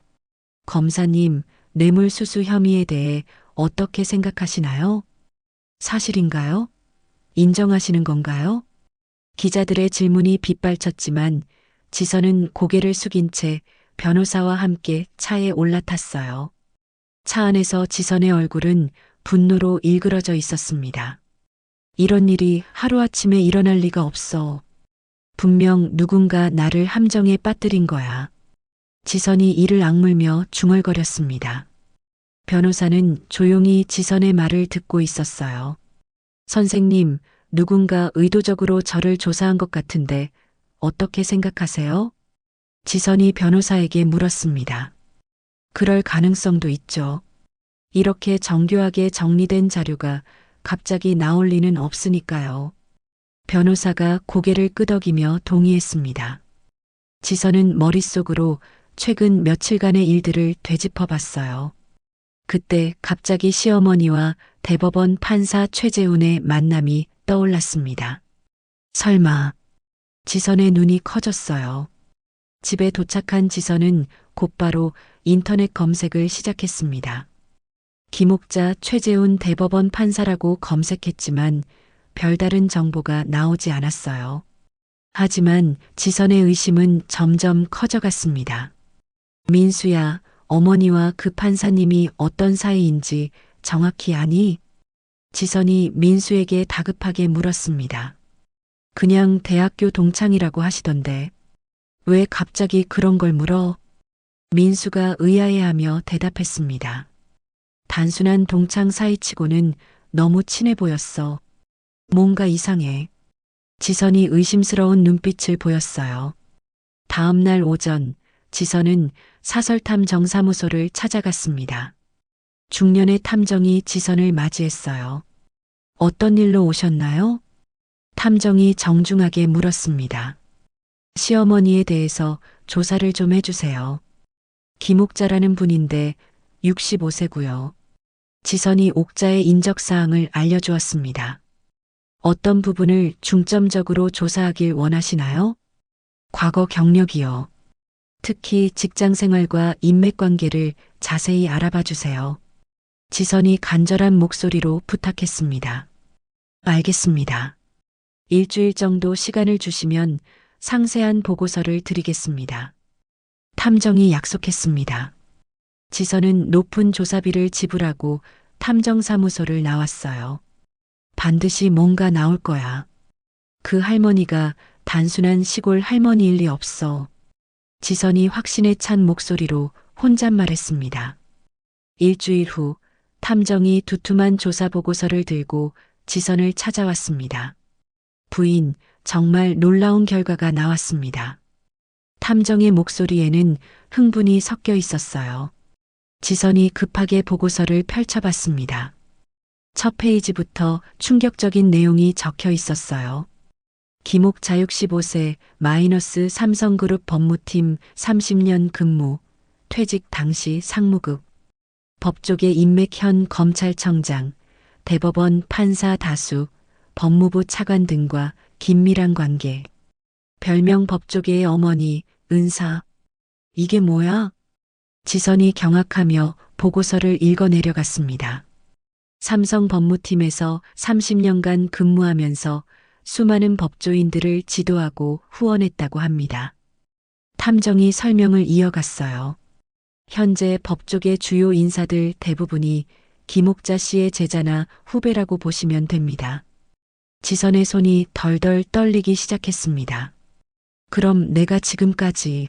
검사님, 뇌물수수 혐의에 대해 어떻게 생각하시나요? 사실인가요? 인정하시는 건가요? 기자들의 질문이 빗발쳤지만 지선은 고개를 숙인 채 변호사와 함께 차에 올라탔어요. 차 안에서 지선의 얼굴은 분노로 일그러져 있었습니다. 이런 일이 하루아침에 일어날 리가 없어. 분명 누군가 나를 함정에 빠뜨린 거야. 지선이 이를 악물며 중얼거렸습니다. 변호사는 조용히 지선의 말을 듣고 있었어요. 선생님, 누군가 의도적으로 저를 조사한 것 같은데 어떻게 생각하세요? 지선이 변호사에게 물었습니다. 그럴 가능성도 있죠. 이렇게 정교하게 정리된 자료가 갑자기 나올 리는 없으니까요. 변호사가 고개를 끄덕이며 동의했습니다. 지선은 머릿속으로 최근 며칠간의 일들을 되짚어 봤어요. 그때 갑자기 시어머니와 대법원 판사 최재훈의 만남이 떠올랐습니다. 설마, 지선의 눈이 커졌어요. 집에 도착한 지선은 곧바로 인터넷 검색을 시작했습니다. 김옥자 최재훈 대법원 판사라고 검색했지만 별다른 정보가 나오지 않았어요. 하지만 지선의 의심은 점점 커져갔습니다. 민수야, 어머니와 그 판사님이 어떤 사이인지 정확히 아니? 지선이 민수에게 다급하게 물었습니다. 그냥 대학교 동창이라고 하시던데 왜 갑자기 그런 걸 물어? 민수가 의아해하며 대답했습니다. 단순한 동창 사이치고는 너무 친해 보였어. 뭔가 이상해. 지선이 의심스러운 눈빛을 보였어요. 다음 날 오전, 지선은 사설탐 정사무소를 찾아갔습니다. 중년의 탐정이 지선을 맞이했어요. 어떤 일로 오셨나요? 탐정이 정중하게 물었습니다. 시어머니에 대해서 조사를 좀 해주세요. 김옥자라는 분인데 65세고요. 지선이 옥자의 인적사항을 알려주었습니다. 어떤 부분을 중점적으로 조사하길 원하시나요? 과거 경력이요. 특히 직장생활과 인맥관계를 자세히 알아봐 주세요. 지선이 간절한 목소리로 부탁했습니다. 알겠습니다. 일주일 정도 시간을 주시면 상세한 보고서를 드리겠습니다. 탐정이 약속했습니다. 지선은 높은 조사비를 지불하고 탐정사무소를 나왔어요. 반드시 뭔가 나올 거야. 그 할머니가 단순한 시골 할머니일 리 없어. 지선이 확신에 찬 목소리로 혼잣말했습니다. 일주일 후 탐정이 두툼한 조사 보고서를 들고 지선을 찾아왔습니다. 부인, 정말 놀라운 결과가 나왔습니다. 탐정의 목소리에는 흥분이 섞여 있었어요. 지선이 급하게 보고서를 펼쳐봤습니다. 첫 페이지부터 충격적인 내용이 적혀 있었어요. 김옥 자 65세 마이너스 삼성그룹 법무팀 30년 근무, 퇴직 당시 상무급, 법조계 인맥 현 검찰청장, 대법원 판사 다수, 법무부 차관 등과 긴밀한 관계. 별명 법조계의 어머니, 은사. 이게 뭐야? 지선이 경악하며 보고서를 읽어 내려갔습니다. 삼성 법무팀에서 30년간 근무하면서 수많은 법조인들을 지도하고 후원했다고 합니다. 탐정이 설명을 이어갔어요. 현재 법조계 주요 인사들 대부분이 김옥자 씨의 제자나 후배라고 보시면 됩니다. 지선의 손이 덜덜 떨리기 시작했습니다. 그럼 내가 지금까지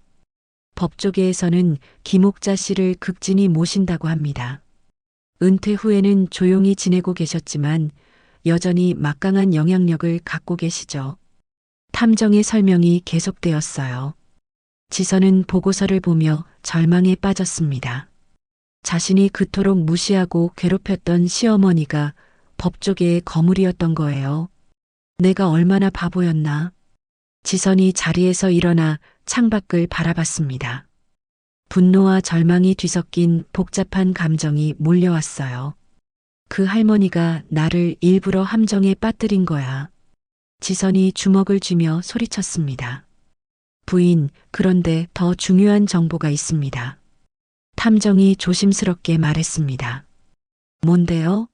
법조계에서는 김옥자 씨를 극진히 모신다고 합니다. 은퇴 후에는 조용히 지내고 계셨지만 여전히 막강한 영향력을 갖고 계시죠. 탐정의 설명이 계속되었어요. 지선은 보고서를 보며 절망에 빠졌습니다. 자신이 그토록 무시하고 괴롭혔던 시어머니가 법조계의 거물이었던 거예요. 내가 얼마나 바보였나. 지선이 자리에서 일어나 창밖을 바라봤습니다. 분노와 절망이 뒤섞인 복잡한 감정이 몰려왔어요. 그 할머니가 나를 일부러 함정에 빠뜨린 거야. 지선이 주먹을 쥐며 소리쳤습니다. 부인, 그런데 더 중요한 정보가 있습니다. 탐정이 조심스럽게 말했습니다. 뭔데요?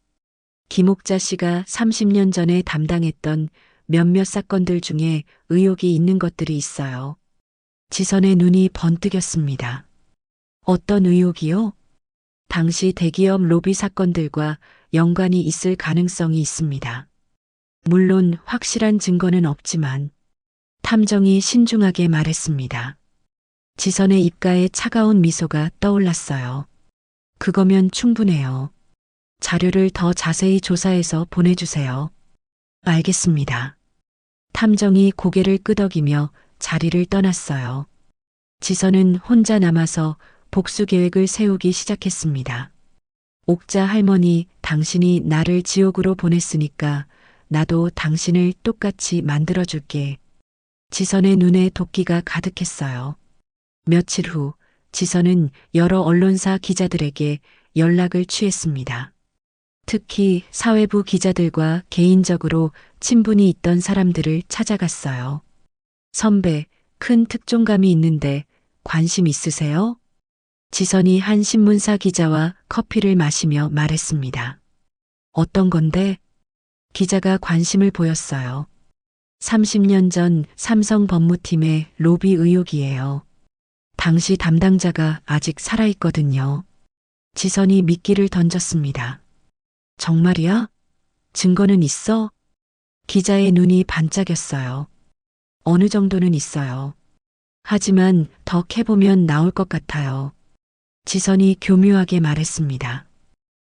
김옥자 씨가 30년 전에 담당했던 몇몇 사건들 중에 의혹이 있는 것들이 있어요. 지선의 눈이 번뜩였습니다. 어떤 의혹이요? 당시 대기업 로비 사건들과 연관이 있을 가능성이 있습니다. 물론 확실한 증거는 없지만 탐정이 신중하게 말했습니다. 지선의 입가에 차가운 미소가 떠올랐어요. 그거면 충분해요. 자료를 더 자세히 조사해서 보내주세요. 알겠습니다. 탐정이 고개를 끄덕이며 자리를 떠났어요. 지선은 혼자 남아서 복수 계획을 세우기 시작했습니다. 옥자 할머니, 당신이 나를 지옥으로 보냈으니까 나도 당신을 똑같이 만들어줄게. 지선의 눈에 도끼가 가득했어요. 며칠 후 지선은 여러 언론사 기자들에게 연락을 취했습니다. 특히 사회부 기자들과 개인적으로 친분이 있던 사람들을 찾아갔어요. 선배, 큰 특종감이 있는데 관심 있으세요? 지선이 한 신문사 기자와 커피를 마시며 말했습니다. 어떤 건데? 기자가 관심을 보였어요. 30년 전 삼성 법무팀의 로비 의혹이에요. 당시 담당자가 아직 살아있거든요. 지선이 미끼를 던졌습니다. 정말이야? 증거는 있어? 기자의 눈이 반짝였어요. 어느 정도는 있어요. 하지만 더 캐보면 나올 것 같아요. 지선이 교묘하게 말했습니다.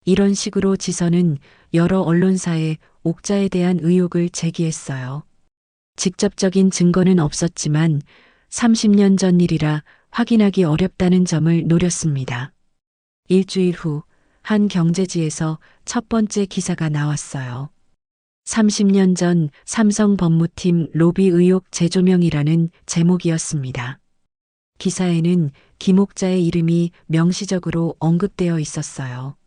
이런 식으로 지선은 여러 언론사에 옥자에 대한 의혹을 제기했어요. 직접적인 증거는 없었지만 30년 전 일이라 확인하기 어렵다는 점을 노렸습니다. 일주일 후 한 경제지에서 첫 번째 기사가 나왔어요. 30년 전 삼성 법무팀 로비 의혹 재조명이라는 제목이었습니다. 기사에는 김옥자의 이름이 명시적으로 언급되어 있었어요.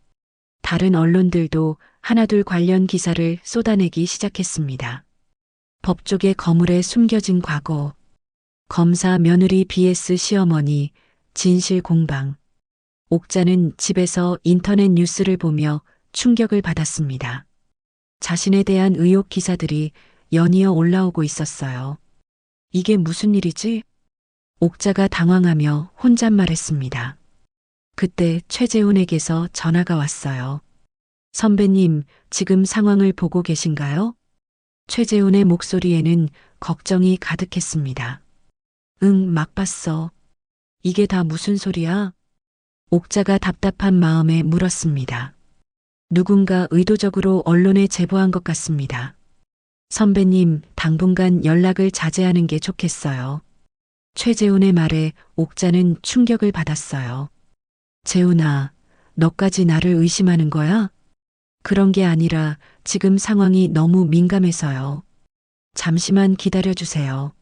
다른 언론들도 하나둘 관련 기사를 쏟아내기 시작했습니다. 법조계 거물에 숨겨진 과거, 검사 며느리 vs 시어머니, 진실 공방. 옥자는 집에서 인터넷 뉴스를 보며 충격을 받았습니다. 자신에 대한 의혹 기사들이 연이어 올라오고 있었어요. 이게 무슨 일이지? 옥자가 당황하며 혼잣말했습니다. 그때 최재훈에게서 전화가 왔어요. 선배님, 지금 상황을 보고 계신가요? 최재훈의 목소리에는 걱정이 가득했습니다. 응, 막 봤어. 이게 다 무슨 소리야? 옥자가 답답한 마음에 물었습니다. 누군가 의도적으로 언론에 제보한 것 같습니다. 선배님, 당분간 연락을 자제하는 게 좋겠어요. 최재훈의 말에 옥자는 충격을 받았어요. 재훈아, 너까지 나를 의심하는 거야? 그런 게 아니라 지금 상황이 너무 민감해서요. 잠시만 기다려주세요.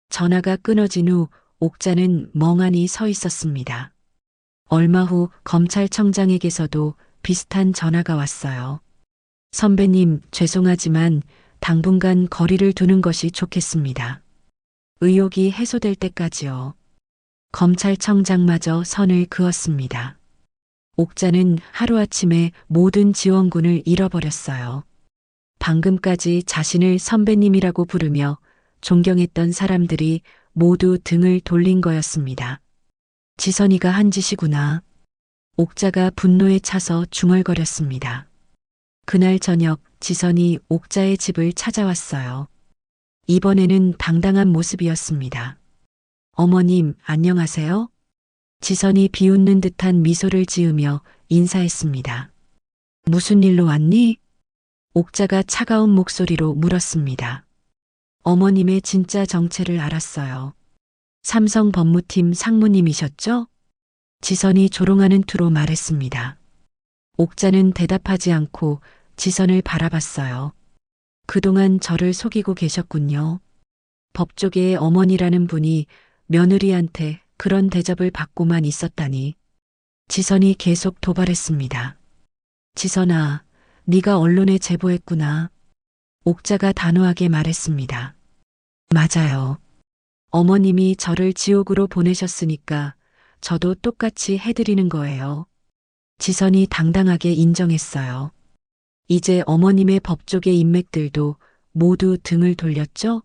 전화가 끊어진 후 옥자는 멍하니 서 있었습니다. 얼마 후 검찰청장에게서도 비슷한 전화가 왔어요. 선배님, 죄송하지만 당분간 거리를 두는 것이 좋겠습니다. 의혹이 해소될 때까지요. 검찰청장마저 선을 그었습니다. 옥자는 하루아침에 모든 지원군을 잃어버렸어요. 방금까지 자신을 선배님이라고 부르며 존경했던 사람들이 모두 등을 돌린 거였습니다. 지선이가 한 짓이구나. 옥자가 분노에 차서 중얼거렸습니다. 그날 저녁 지선이 옥자의 집을 찾아왔어요. 이번에는 당당한 모습이었습니다. 어머님, 안녕하세요? 지선이 비웃는 듯한 미소를 지으며 인사했습니다. 무슨 일로 왔니? 옥자가 차가운 목소리로 물었습니다. 어머님의 진짜 정체를 알았어요. 삼성 법무팀 상무님이셨죠? 지선이 조롱하는 투로 말했습니다. 옥자는 대답하지 않고 지선을 바라봤어요. 그동안 저를 속이고 계셨군요. 법조계의 어머니라는 분이 며느리한테 그런 대접을 받고만 있었다니. 지선이 계속 도발했습니다. 지선아, 네가 언론에 제보했구나. 옥자가 단호하게 말했습니다. 맞아요. 어머님이 저를 지옥으로 보내셨으니까 저도 똑같이 해드리는 거예요. 지선이 당당하게 인정했어요. 이제 어머님의 법조계 인맥들도 모두 등을 돌렸죠?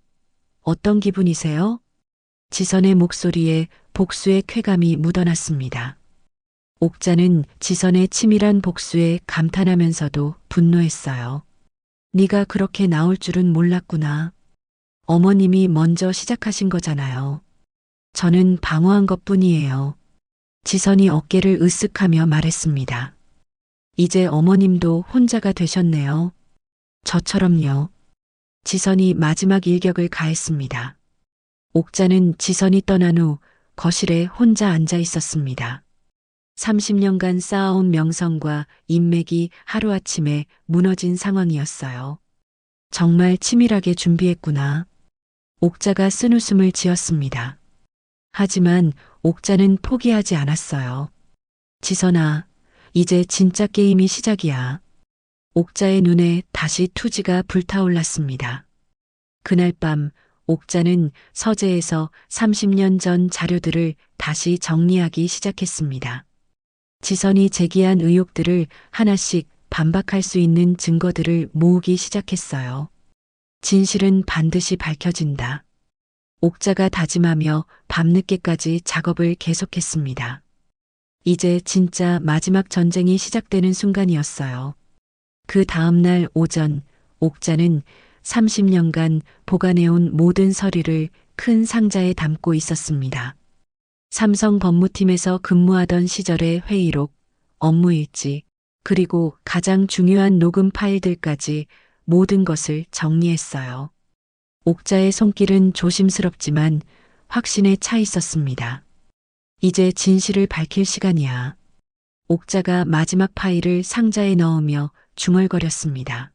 어떤 기분이세요? 지선의 목소리에 복수의 쾌감이 묻어났습니다. 옥자는 지선의 치밀한 복수에 감탄하면서도 분노했어요. 네가 그렇게 나올 줄은 몰랐구나. 어머님이 먼저 시작하신 거잖아요. 저는 방어한 것뿐이에요. 지선이 어깨를 으쓱하며 말했습니다. 이제 어머님도 혼자가 되셨네요. 저처럼요. 지선이 마지막 일격을 가했습니다. 옥자는 지선이 떠난 후 거실에 혼자 앉아 있었습니다. 30년간 쌓아온 명성과 인맥이 하루아침에 무너진 상황이었어요. 정말 치밀하게 준비했구나. 옥자가 쓴웃음을 지었습니다. 하지만 옥자는 포기하지 않았어요. 지선아, 이제 진짜 게임이 시작이야. 옥자의 눈에 다시 투지가 불타올랐습니다. 그날 밤 옥자는 서재에서 30년 전 자료들을 다시 정리하기 시작했습니다. 지선이 제기한 의혹들을 하나씩 반박할 수 있는 증거들을 모으기 시작했어요. 진실은 반드시 밝혀진다. 옥자가 다짐하며 밤늦게까지 작업을 계속했습니다. 이제 진짜 마지막 전쟁이 시작되는 순간이었어요. 그 다음날 오전, 옥자는 30년간 보관해온 모든 서류를 큰 상자에 담고 있었습니다. 삼성 법무팀에서 근무하던 시절의 회의록, 업무일지, 그리고 가장 중요한 녹음 파일들까지 모든 것을 정리했어요. 옥자의 손길은 조심스럽지만 확신에 차 있었습니다. 이제 진실을 밝힐 시간이야. 옥자가 마지막 파일을 상자에 넣으며 중얼거렸습니다.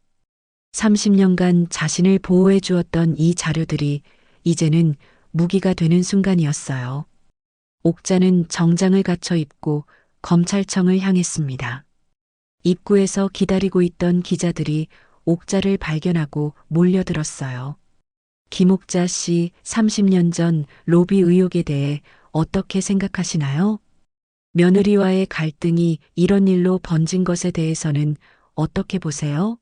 30년간 자신을 보호해 주었던 이 자료들이 이제는 무기가 되는 순간이었어요. 옥자는 정장을 갖춰 입고 검찰청을 향했습니다. 입구에서 기다리고 있던 기자들이 옥자를 발견하고 몰려들었어요. 김옥자 씨, 30년 전 로비 의혹에 대해 어떻게 생각하시나요? 며느리와의 갈등이 이런 일로 번진 것에 대해서는 어떻게 보세요?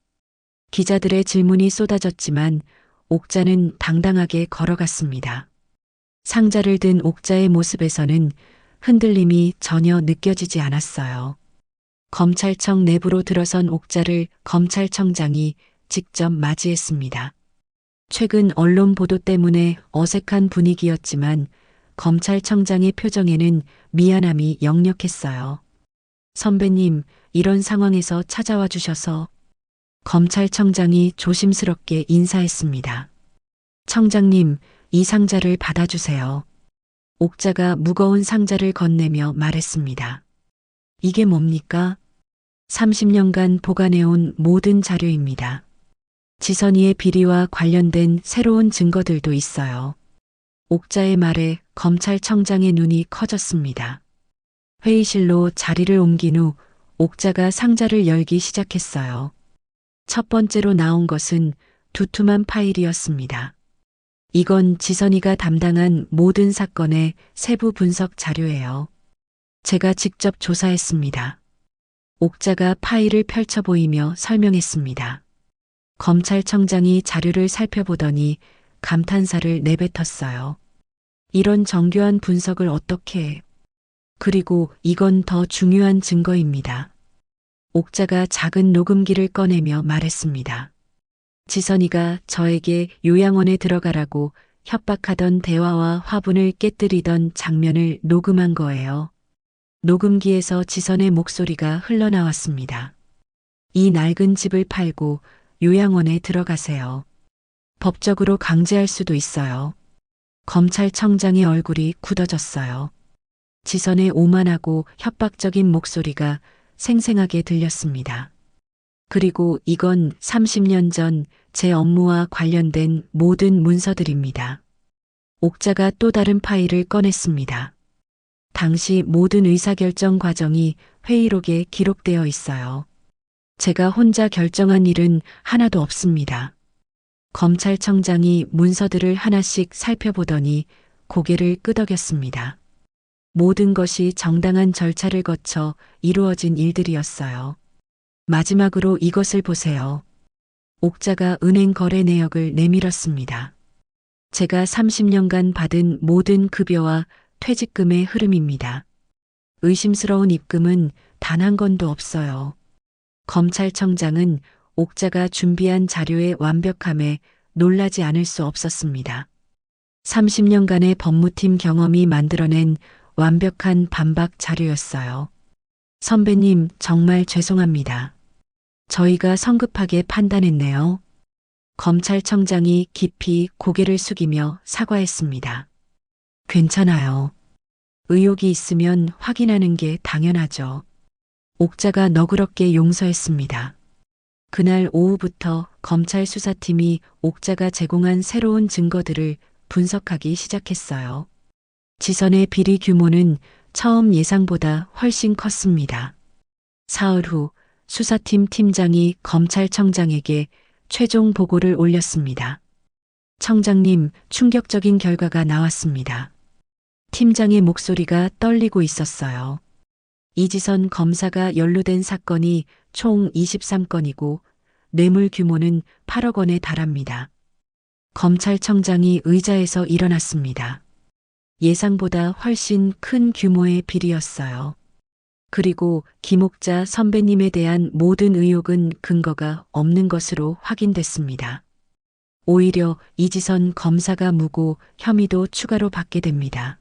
기자들의 질문이 쏟아졌지만 옥자는 당당하게 걸어갔습니다. 상자를 든 옥자의 모습에서는 흔들림이 전혀 느껴지지 않았어요. 검찰청 내부로 들어선 옥자를 검찰청장이 직접 맞이했습니다. 최근 언론 보도 때문에 어색한 분위기였지만 검찰청장의 표정에는 미안함이 역력했어요. 선배님, 이런 상황에서 찾아와 주셔서. 검찰청장이 조심스럽게 인사했습니다. 청장님, 이 상자를 받아주세요. 옥자가 무거운 상자를 건네며 말했습니다. 이게 뭡니까? 30년간 보관해온 모든 자료입니다. 지선이의 비리와 관련된 새로운 증거들도 있어요. 옥자의 말에 검찰청장의 눈이 커졌습니다. 회의실로 자리를 옮긴 후 옥자가 상자를 열기 시작했어요. 첫 번째로 나온 것은 두툼한 파일이었습니다. 이건 지선이가 담당한 모든 사건의 세부 분석 자료예요. 제가 직접 조사했습니다. 옥자가 파일을 펼쳐 보이며 설명했습니다. 검찰청장이 자료를 살펴보더니 감탄사를 내뱉었어요. 이런 정교한 분석을 어떻게 해? 그리고 이건 더 중요한 증거입니다. 옥자가 작은 녹음기를 꺼내며 말했습니다. 지선이가 저에게 요양원에 들어가라고 협박하던 대화와 화분을 깨뜨리던 장면을 녹음한 거예요. 녹음기에서 지선의 목소리가 흘러나왔습니다. 이 낡은 집을 팔고 요양원에 들어가세요. 법적으로 강제할 수도 있어요. 검찰청장의 얼굴이 굳어졌어요. 지선의 오만하고 협박적인 목소리가 생생하게 들렸습니다. 그리고 이건 30년 전 제 업무와 관련된 모든 문서들입니다. 옥자가 또 다른 파일을 꺼냈습니다. 당시 모든 의사결정 과정이 회의록에 기록되어 있어요. 제가 혼자 결정한 일은 하나도 없습니다. 검찰청장이 문서들을 하나씩 살펴보더니 고개를 끄덕였습니다. 모든 것이 정당한 절차를 거쳐 이루어진 일들이었어요. 마지막으로 이것을 보세요. 옥자가 은행 거래 내역을 내밀었습니다. 제가 30년간 받은 모든 급여와 퇴직금의 흐름입니다. 의심스러운 입금은 단 한 건도 없어요. 검찰청장은 옥자가 준비한 자료의 완벽함에 놀라지 않을 수 없었습니다. 30년간의 법무팀 경험이 만들어낸 완벽한 반박 자료였어요. 선배님, 정말 죄송합니다. 저희가 성급하게 판단했네요. 검찰청장이 깊이 고개를 숙이며 사과했습니다. 괜찮아요. 의혹이 있으면 확인하는 게 당연하죠. 옥자가 너그럽게 용서했습니다. 그날 오후부터 검찰 수사팀이 옥자가 제공한 새로운 증거들을 분석하기 시작했어요. 지선의 비리 규모는 처음 예상보다 훨씬 컸습니다. 사흘 후 수사팀 팀장이 검찰청장에게 최종 보고를 올렸습니다. 청장님, 충격적인 결과가 나왔습니다. 팀장의 목소리가 떨리고 있었어요. 이지선 검사가 연루된 사건이 총 23건이고 뇌물 규모는 8억 원에 달합니다. 검찰청장이 의자에서 일어났습니다. 예상보다 훨씬 큰 규모의 비리였어요. 그리고 김옥자 선배님에 대한 모든 의혹은 근거가 없는 것으로 확인됐습니다. 오히려 이지선 검사가 무고 혐의도 추가로 받게 됩니다.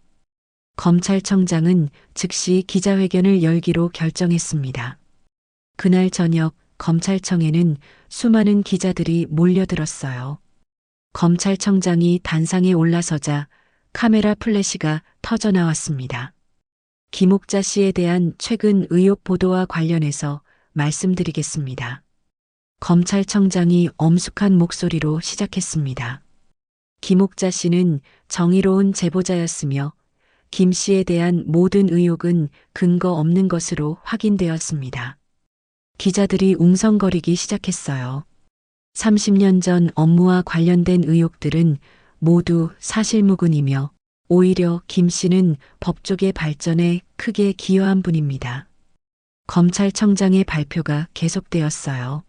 검찰청장은 즉시 기자회견을 열기로 결정했습니다. 그날 저녁 검찰청에는 수많은 기자들이 몰려들었어요. 검찰청장이 단상에 올라서자 카메라 플래시가 터져 나왔습니다. 김옥자 씨에 대한 최근 의혹 보도와 관련해서 말씀드리겠습니다. 검찰청장이 엄숙한 목소리로 시작했습니다. 김옥자 씨는 정의로운 제보자였으며 김 씨에 대한 모든 의혹은 근거 없는 것으로 확인되었습니다. 기자들이 웅성거리기 시작했어요. 30년 전 업무와 관련된 의혹들은 모두 사실무근이며 오히려 김 씨는 법조계 발전에 크게 기여한 분입니다. 검찰청장의 발표가 계속되었어요.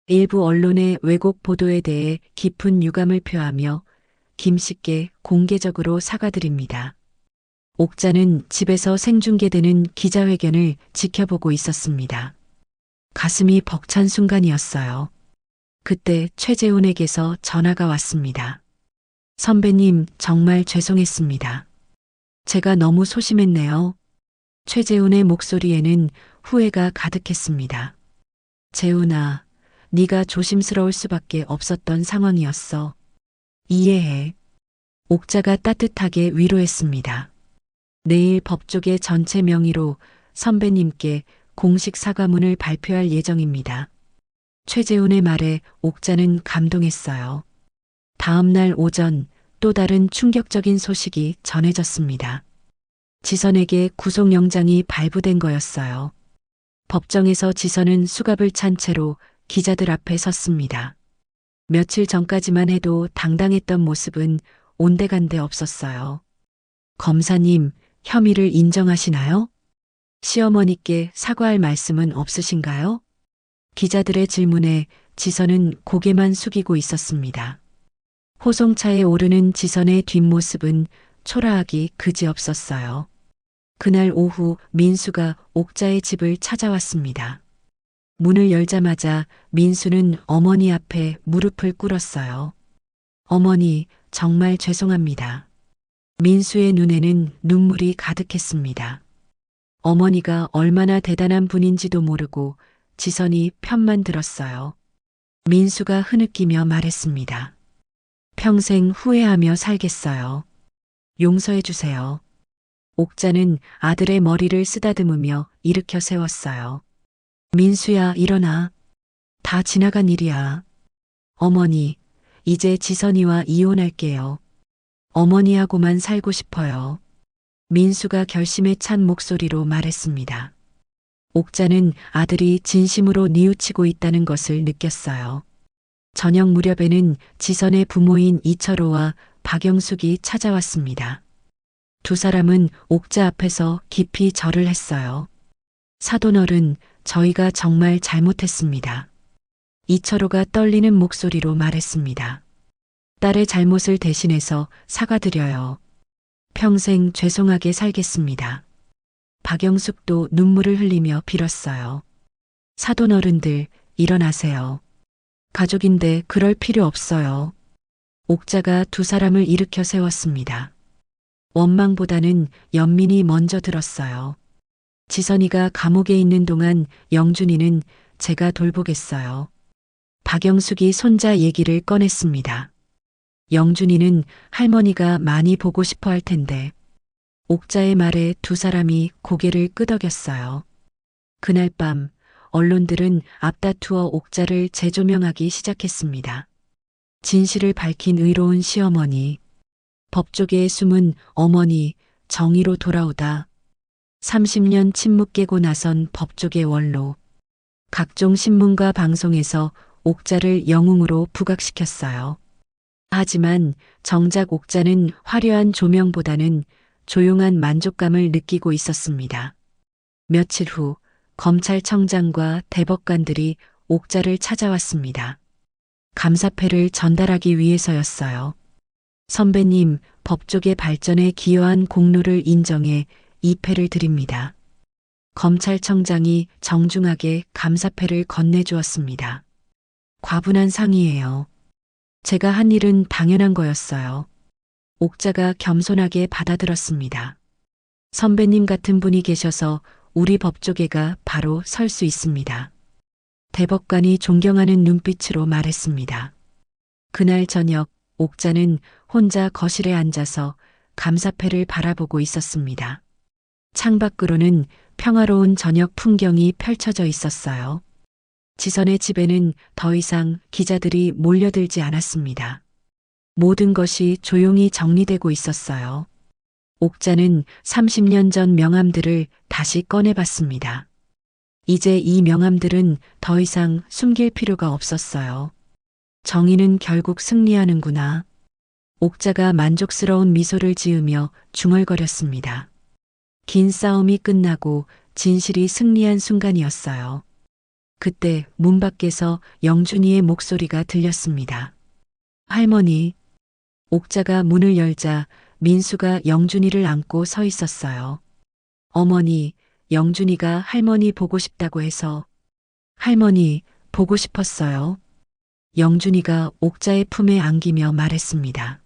일부 언론의 왜곡 보도에 대해 깊은 유감을 표하며 김 씨께 공개적으로 사과드립니다. 옥자는 집에서 생중계되는 기자회견을 지켜보고 있었습니다. 가슴이 벅찬 순간이었어요. 그때 최재훈에게서 전화가 왔습니다. 선배님, 정말 죄송했습니다. 제가 너무 소심했네요. 최재훈의 목소리에는 후회가 가득했습니다. 재훈아, 네가 조심스러울 수밖에 없었던 상황이었어. 이해해. 옥자가 따뜻하게 위로했습니다. 내일 법조계 전체 명의로 선배님께 공식 사과문을 발표할 예정입니다. 최재훈의 말에 옥자는 감동했어요. 다음 날 오전 또 다른 충격적인 소식이 전해졌습니다. 지선에게 구속영장이 발부된 거였어요. 법정에서 지선은 수갑을 찬 채로 기자들 앞에 섰습니다. 며칠 전까지만 해도 당당했던 모습은 온데간데 없었어요. 검사님, 혐의를 인정하시나요? 시어머니께 사과할 말씀은 없으신가요? 기자들의 질문에 지선은 고개만 숙이고 있었습니다. 호송차에 오르는 지선의 뒷모습은 초라하기 그지없었어요. 그날 오후 민수가 옥자의 집을 찾아왔습니다. 문을 열자마자 민수는 어머니 앞에 무릎을 꿇었어요. 어머니, 정말 죄송합니다. 민수의 눈에는 눈물이 가득했습니다. 어머니가 얼마나 대단한 분인지도 모르고 지선이 편만 들었어요. 민수가 흐느끼며 말했습니다. 평생 후회하며 살겠어요. 용서해 주세요. 옥자는 아들의 머리를 쓰다듬으며 일으켜 세웠어요. 민수야, 일어나. 다 지나간 일이야. 어머니, 이제 지선이와 이혼할게요. 어머니하고만 살고 싶어요. 민수가 결심에 찬 목소리로 말했습니다. 옥자는 아들이 진심으로 뉘우치고 있다는 것을 느꼈어요. 저녁 무렵에는 지선의 부모인 이철호와 박영숙이 찾아왔습니다. 두 사람은 옥자 앞에서 깊이 절을 했어요. 사돈어른, 저희가 정말 잘못했습니다. 이철호가 떨리는 목소리로 말했습니다. 딸의 잘못을 대신해서 사과드려요. 평생 죄송하게 살겠습니다. 박영숙도 눈물을 흘리며 빌었어요. 사돈어른들, 일어나세요. 가족인데 그럴 필요 없어요. 옥자가 두 사람을 일으켜 세웠습니다. 원망보다는 연민이 먼저 들었어요. 지선이가 감옥에 있는 동안 영준이는 제가 돌보겠어요. 박영숙이 손자 얘기를 꺼냈습니다. 영준이는 할머니가 많이 보고 싶어 할 텐데. 옥자의 말에 두 사람이 고개를 끄덕였어요. 그날 밤 언론들은 앞다투어 옥자를 재조명하기 시작했습니다. 진실을 밝힌 의로운 시어머니, 법조계에 숨은 어머니, 정의로 돌아오다. 30년 침묵 깨고 나선 법조계 원로. 각종 신문과 방송에서 옥자를 영웅으로 부각시켰어요. 하지만 정작 옥자는 화려한 조명보다는 조용한 만족감을 느끼고 있었습니다. 며칠 후 검찰청장과 대법관들이 옥자를 찾아왔습니다. 감사패를 전달하기 위해서였어요. 선배님, 법조계 발전에 기여한 공로를 인정해 이 패를 드립니다. 검찰청장이 정중하게 감사패를 건네주었습니다. 과분한 상이에요. 제가 한 일은 당연한 거였어요. 옥자가 겸손하게 받아들었습니다. 선배님 같은 분이 계셔서 우리 법조계가 바로 설 수 있습니다. 대법관이 존경하는 눈빛으로 말했습니다. 그날 저녁 옥자는 혼자 거실에 앉아서 감사패를 바라보고 있었습니다. 창밖으로는 평화로운 저녁 풍경이 펼쳐져 있었어요. 지선의 집에는 더 이상 기자들이 몰려들지 않았습니다. 모든 것이 조용히 정리되고 있었어요. 옥자는 30년 전 명함들을 다시 꺼내봤습니다. 이제 이 명함들은 더 이상 숨길 필요가 없었어요. 정의는 결국 승리하는구나. 옥자가 만족스러운 미소를 지으며 중얼거렸습니다. 긴 싸움이 끝나고 진실이 승리한 순간이었어요. 그때 문 밖에서 영준이의 목소리가 들렸습니다. 할머니. 옥자가 문을 열자 민수가 영준이를 안고 서 있었어요. 어머니, 영준이가 할머니 보고 싶다고 해서. 할머니, 보고 싶었어요. 영준이가 옥자의 품에 안기며 말했습니다.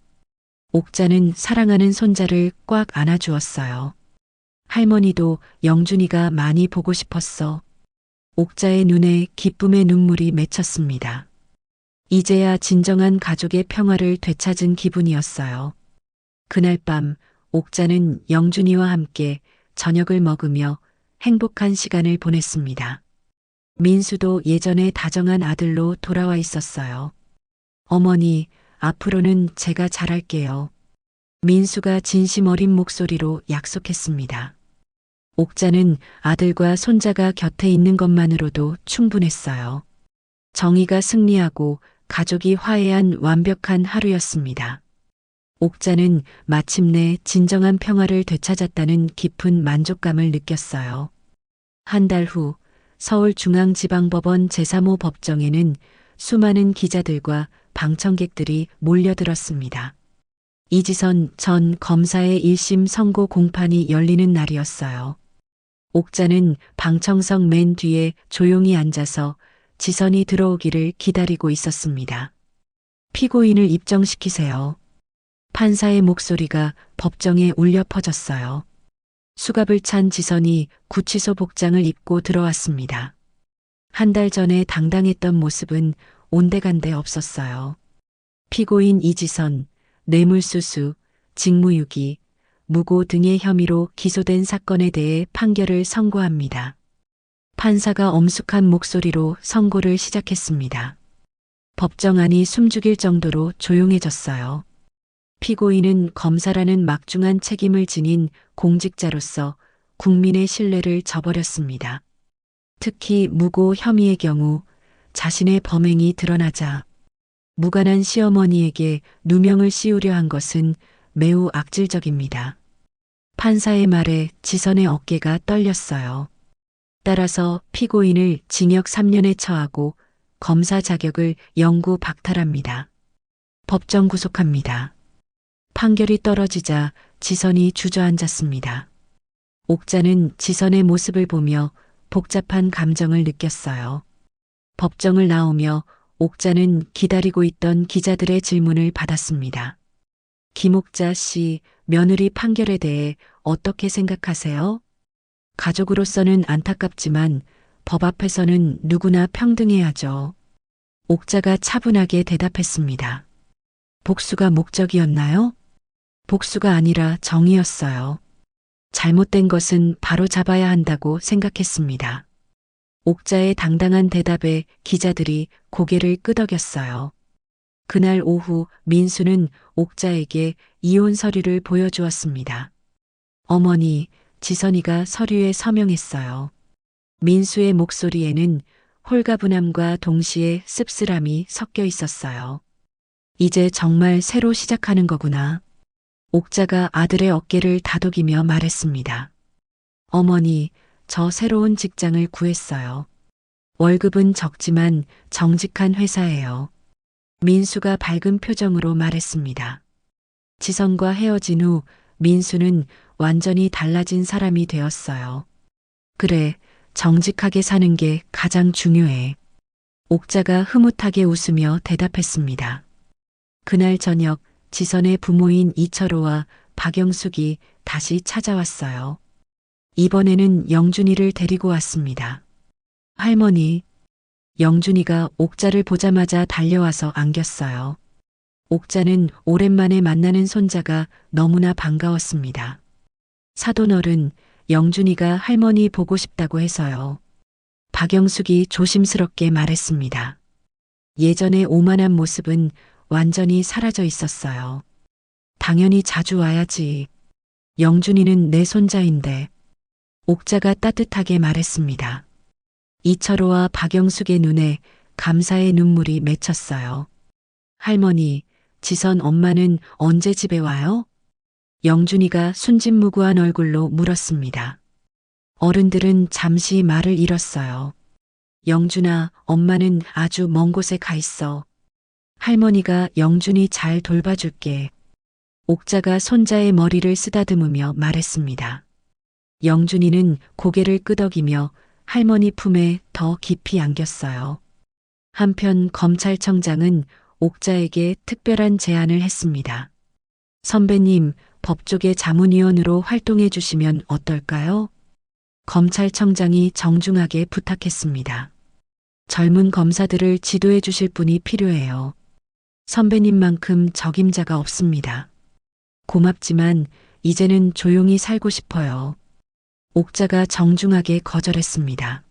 옥자는 사랑하는 손자를 꽉 안아주었어요. 할머니도 영준이가 많이 보고 싶었어. 옥자의 눈에 기쁨의 눈물이 맺혔습니다. 이제야 진정한 가족의 평화를 되찾은 기분이었어요. 그날 밤 옥자는 영준이와 함께 저녁을 먹으며 행복한 시간을 보냈습니다. 민수도 예전에 다정한 아들로 돌아와 있었어요. 어머니, 앞으로는 제가 잘할게요. 민수가 진심 어린 목소리로 약속했습니다. 옥자는 아들과 손자가 곁에 있는 것만으로도 충분했어요. 정의가 승리하고 가족이 화해한 완벽한 하루였습니다. 옥자는 마침내 진정한 평화를 되찾았다는 깊은 만족감을 느꼈어요. 한 달 후 서울중앙지방법원 제3호 법정에는 수많은 기자들과 방청객들이 몰려들었습니다. 이지선 전 검사의 1심 선고 공판이 열리는 날이었어요. 옥자는 방청석 맨 뒤에 조용히 앉아서 지선이 들어오기를 기다리고 있었습니다. 피고인을 입정시키세요. 판사의 목소리가 법정에 울려 퍼졌어요. 수갑을 찬 지선이 구치소 복장을 입고 들어왔습니다. 한 달 전에 당당했던 모습은 온데간데 없었어요. 피고인 이지선, 뇌물수수, 직무유기, 무고 등의 혐의로 기소된 사건에 대해 판결을 선고합니다. 판사가 엄숙한 목소리로 선고를 시작했습니다. 법정 안이 숨죽일 정도로 조용해졌어요. 피고인은 검사라는 막중한 책임을 지닌 공직자로서 국민의 신뢰를 저버렸습니다. 특히 무고 혐의의 경우 자신의 범행이 드러나자 무관한 시어머니에게 누명을 씌우려 한 것은 매우 악질적입니다. 판사의 말에 지선의 어깨가 떨렸어요. 따라서 피고인을 징역 3년에 처하고 검사 자격을 영구 박탈합니다. 법정 구속합니다. 판결이 떨어지자 지선이 주저앉았습니다. 옥자는 지선의 모습을 보며 복잡한 감정을 느꼈어요. 법정을 나오며 옥자는 기다리고 있던 기자들의 질문을 받았습니다. 김옥자 씨, 며느리 판결에 대해 어떻게 생각하세요? 가족으로서는 안타깝지만 법 앞에서는 누구나 평등해야죠. 옥자가 차분하게 대답했습니다. 복수가 목적이었나요? 복수가 아니라 정의였어요. 잘못된 것은 바로 잡아야 한다고 생각했습니다. 옥자의 당당한 대답에 기자들이 고개를 끄덕였어요. 그날 오후 민수는 옥자에게 이혼 서류를 보여주었습니다. 어머니, 지선이가 서류에 서명했어요. 민수의 목소리에는 홀가분함과 동시에 씁쓸함이 섞여 있었어요. 이제 정말 새로 시작하는 거구나. 옥자가 아들의 어깨를 다독이며 말했습니다. 어머니, 저 새로운 직장을 구했어요. 월급은 적지만 정직한 회사예요. 민수가 밝은 표정으로 말했습니다. 지선과 헤어진 후 민수는 완전히 달라진 사람이 되었어요. 그래, 정직하게 사는 게 가장 중요해. 옥자가 흐뭇하게 웃으며 대답했습니다. 그날 저녁 지선의 부모인 이철호와 박영숙이 다시 찾아왔어요. 이번에는 영준이를 데리고 왔습니다. 할머니, 영준이가 옥자를 보자마자 달려와서 안겼어요. 옥자는 오랜만에 만나는 손자가 너무나 반가웠습니다. 사돈어른, 영준이가 할머니 보고 싶다고 해서요. 박영숙이 조심스럽게 말했습니다. 예전의 오만한 모습은 완전히 사라져 있었어요. 당연히 자주 와야지. 영준이는 내 손자인데. 옥자가 따뜻하게 말했습니다. 이철호와 박영숙의 눈에 감사의 눈물이 맺혔어요. 할머니, 지선 엄마는 언제 집에 와요? 영준이가 순진무구한 얼굴로 물었습니다. 어른들은 잠시 말을 잃었어요. 영준아, 엄마는 아주 먼 곳에 가 있어. 할머니가 영준이 잘 돌봐줄게. 옥자가 손자의 머리를 쓰다듬으며 말했습니다. 영준이는 고개를 끄덕이며 할머니 품에 더 깊이 안겼어요. 한편 검찰청장은 옥자에게 특별한 제안을 했습니다. 선배님, 법조계 자문위원으로 활동해 주시면 어떨까요? 검찰청장이 정중하게 부탁했습니다. 젊은 검사들을 지도해 주실 분이 필요해요. 선배님만큼 적임자가 없습니다. 고맙지만 이제는 조용히 살고 싶어요. 옥자가 정중하게 거절했습니다.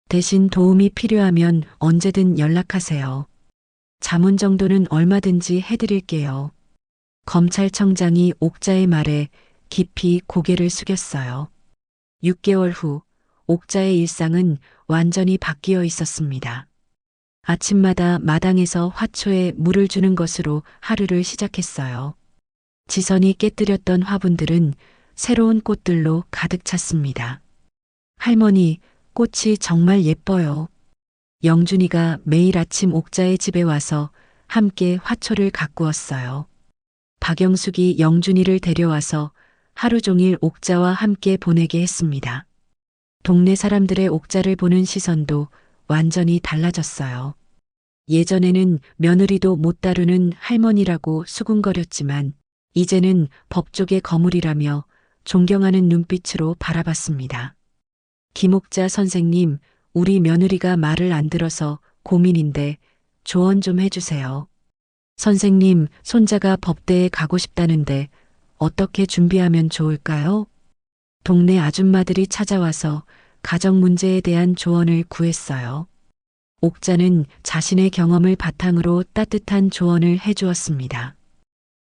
대신 도움이 필요하면 언제든 연락하세요. 자문 정도는 얼마든지 해드릴게요. 검찰청장이 옥자의 말에 깊이 고개를 숙였어요. 6개월 후 옥자의 일상은 완전히 바뀌어 있었습니다. 아침마다 마당에서 화초에 물을 주는 것으로 하루를 시작했어요. 지선이 깨뜨렸던 화분들은 새로운 꽃들로 가득 찼습니다. 할머니, 꽃이 정말 예뻐요. 영준이가 매일 아침 옥자의 집에 와서 함께 화초를 가꾸었어요. 박영숙이 영준이를 데려와서 하루 종일 옥자와 함께 보내게 했습니다. 동네 사람들의 옥자를 보는 시선도 완전히 달라졌어요. 예전에는 며느리도 못 다루는 할머니라고 수군거렸지만 이제는 법조계 거물이라며 존경하는 눈빛으로 바라봤습니다. 김옥자 선생님, 우리 며느리가 말을 안 들어서 고민인데 조언 좀 해주세요. 선생님, 손자가 법대에 가고 싶다는데 어떻게 준비하면 좋을까요? 동네 아줌마들이 찾아와서 가정 문제에 대한 조언을 구했어요. 옥자는 자신의 경험을 바탕으로 따뜻한 조언을 해주었습니다.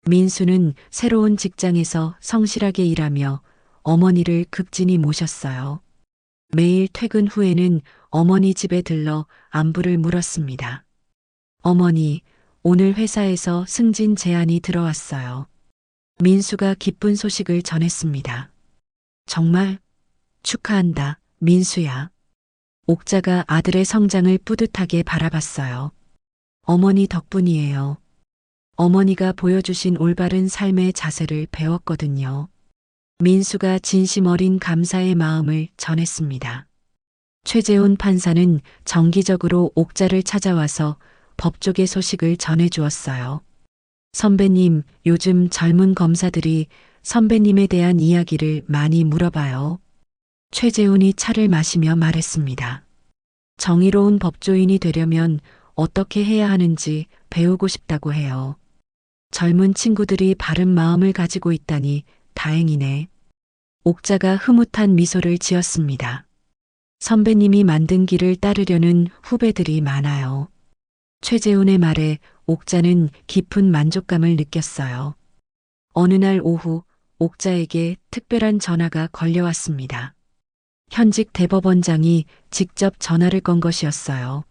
민수는 새로운 직장에서 성실하게 일하며 어머니를 극진히 모셨어요. 매일 퇴근 후에는 어머니 집에 들러 안부를 물었습니다. 어머니, 오늘 회사에서 승진 제안이 들어왔어요. 민수가 기쁜 소식을 전했습니다. 정말 축하한다, 민수야. 옥자가 아들의 성장을 뿌듯하게 바라봤어요. 어머니 덕분이에요. 어머니가 보여주신 올바른 삶의 자세를 배웠거든요. 민수가 진심 어린 감사의 마음을 전했습니다. 최재훈 판사는 정기적으로 옥자를 찾아와서 법조계 소식을 전해주었어요. 선배님, 요즘 젊은 검사들이 선배님에 대한 이야기를 많이 물어봐요. 최재훈이 차를 마시며 말했습니다. 정의로운 법조인이 되려면 어떻게 해야 하는지 배우고 싶다고 해요. 젊은 친구들이 바른 마음을 가지고 있다니 다행이네. 옥자가 흐뭇한 미소를 지었습니다. 선배님이 만든 길을 따르려는 후배들이 많아요. 최재훈의 말에 옥자는 깊은 만족감을 느꼈어요. 어느 날 오후 옥자에게 특별한 전화가 걸려왔습니다. 현직 대법원장이 직접 전화를 건 것이었어요.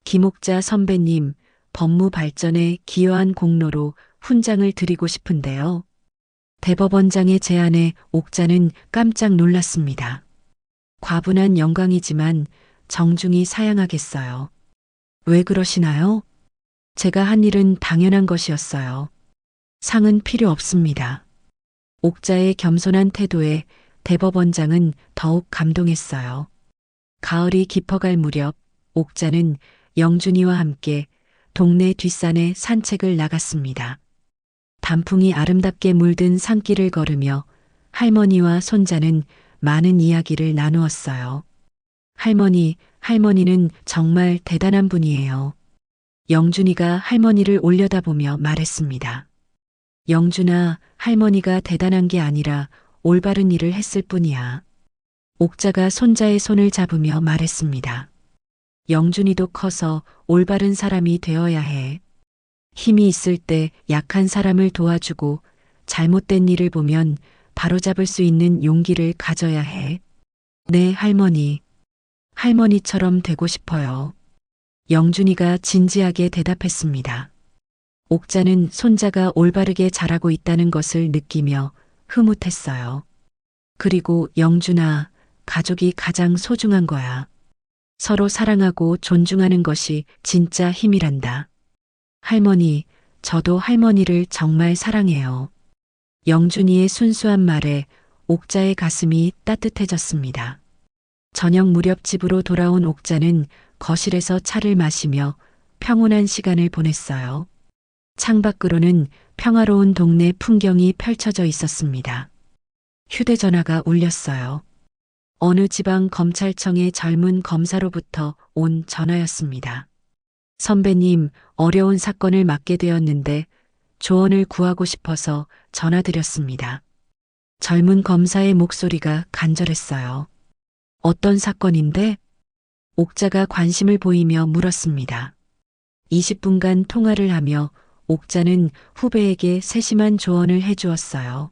김옥자 선배님, 법무 발전에 기여한 공로로 훈장을 드리고 싶은데요. 대법원장의 제안에 옥자는 깜짝 놀랐습니다. 과분한 영광이지만 정중히 사양하겠어요. 왜 그러시나요? 제가 한 일은 당연한 것이었어요. 상은 필요 없습니다. 옥자의 겸손한 태도에 대법원장은 더욱 감동했어요. 가을이 깊어갈 무렵 옥자는 영준이와 함께 동네 뒷산에 산책을 나갔습니다. 단풍이 아름답게 물든 산길을 걸으며 할머니와 손자는 많은 이야기를 나누었어요. 할머니는 정말 대단한 분이에요. 영준이가 할머니를 올려다보며 말했습니다. 영준아, 할머니가 대단한 게 아니라 올바른 일을 했을 뿐이야. 옥자가 손자의 손을 잡으며 말했습니다. 영준이도 커서 올바른 사람이 되어야 해. 힘이 있을 때 약한 사람을 도와주고 잘못된 일을 보면 바로잡을 수 있는 용기를 가져야 해. 네, 할머니. 할머니처럼 되고 싶어요. 영준이가 진지하게 대답했습니다. 옥자는 손자가 올바르게 자라고 있다는 것을 느끼며 흐뭇했어요. 그리고 영준아, 가족이 가장 소중한 거야. 서로 사랑하고 존중하는 것이 진짜 힘이란다. 할머니, 저도 할머니를 정말 사랑해요. 영준이의 순수한 말에 옥자의 가슴이 따뜻해졌습니다. 저녁 무렵 집으로 돌아온 옥자는 거실에서 차를 마시며 평온한 시간을 보냈어요. 창밖으로는 평화로운 동네 풍경이 펼쳐져 있었습니다. 휴대전화가 울렸어요. 어느 지방 검찰청의 젊은 검사로부터 온 전화였습니다. 선배님, 어려운 사건을 맡게 되었는데 조언을 구하고 싶어서 전화드렸습니다. 젊은 검사의 목소리가 간절했어요. 어떤 사건인데? 옥자가 관심을 보이며 물었습니다. 20분간 통화를 하며 옥자는 후배에게 세심한 조언을 해주었어요.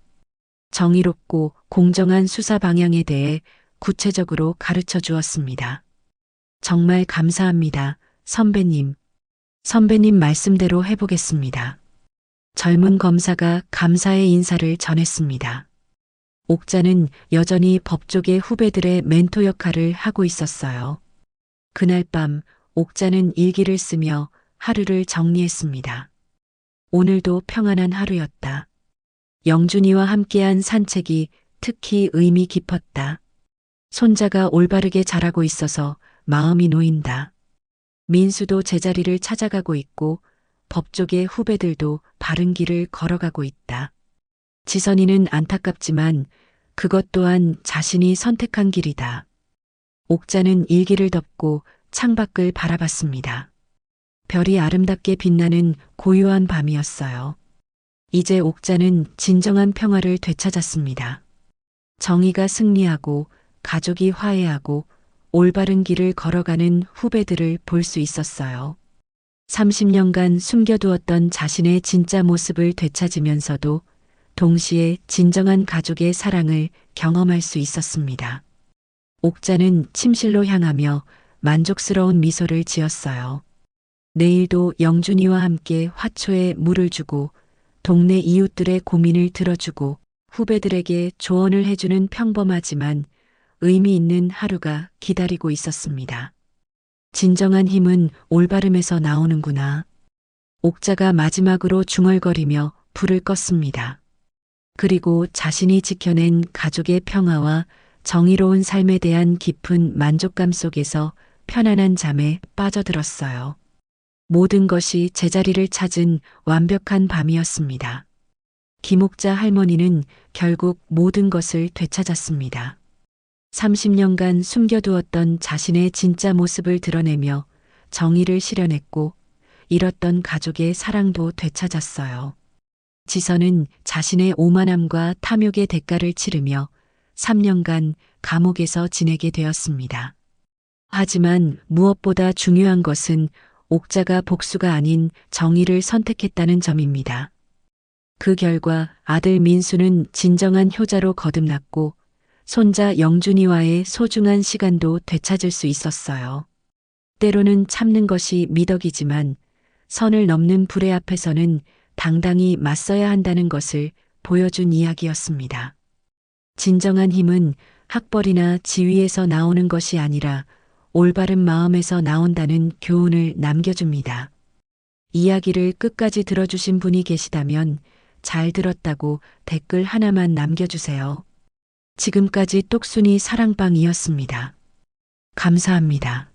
정의롭고 공정한 수사 방향에 대해 구체적으로 가르쳐 주었습니다. 정말 감사합니다, 선배님. 선배님 말씀대로 해보겠습니다. 젊은 검사가 감사의 인사를 전했습니다. 옥자는 여전히 법조계 후배들의 멘토 역할을 하고 있었어요. 그날 밤 옥자는 일기를 쓰며 하루를 정리했습니다. 오늘도 평안한 하루였다. 영준이와 함께한 산책이 특히 의미 깊었다. 손자가 올바르게 자라고 있어서 마음이 놓인다. 민수도 제자리를 찾아가고 있고 법조계 후배들도 바른 길을 걸어가고 있다. 지선이는 안타깝지만 그것 또한 자신이 선택한 길이다. 옥자는 일기를 덮고 창밖을 바라봤습니다. 별이 아름답게 빛나는 고요한 밤이었어요. 이제 옥자는 진정한 평화를 되찾았습니다. 정의가 승리하고 가족이 화해하고 올바른 길을 걸어가는 후배들을 볼 수 있었어요. 30년간 숨겨두었던 자신의 진짜 모습을 되찾으면서도 동시에 진정한 가족의 사랑을 경험할 수 있었습니다. 옥자는 침실로 향하며 만족스러운 미소를 지었어요. 내일도 영준이와 함께 화초에 물을 주고 동네 이웃들의 고민을 들어주고 후배들에게 조언을 해주는 평범하지만 의미 있는 하루가 기다리고 있었습니다. 진정한 힘은 올바름에서 나오는구나. 옥자가 마지막으로 중얼거리며 불을 껐습니다. 그리고 자신이 지켜낸 가족의 평화와 정의로운 삶에 대한 깊은 만족감 속에서 편안한 잠에 빠져들었어요. 모든 것이 제자리를 찾은 완벽한 밤이었습니다. 김옥자 할머니는 결국 모든 것을 되찾았습니다. 30년간 숨겨두었던 자신의 진짜 모습을 드러내며 정의를 실현했고 잃었던 가족의 사랑도 되찾았어요. 지선은 자신의 오만함과 탐욕의 대가를 치르며 3년간 감옥에서 지내게 되었습니다. 하지만 무엇보다 중요한 것은 옥자가 복수가 아닌 정의를 선택했다는 점입니다. 그 결과 아들 민수는 진정한 효자로 거듭났고 손자 영준이와의 소중한 시간도 되찾을 수 있었어요. 때로는 참는 것이 미덕이지만 선을 넘는 불의 앞에서는 당당히 맞서야 한다는 것을 보여준 이야기였습니다. 진정한 힘은 학벌이나 지위에서 나오는 것이 아니라 올바른 마음에서 나온다는 교훈을 남겨줍니다. 이야기를 끝까지 들어주신 분이 계시다면 잘 들었다고 댓글 하나만 남겨주세요. 지금까지 똑순이 사랑방이었습니다. 감사합니다.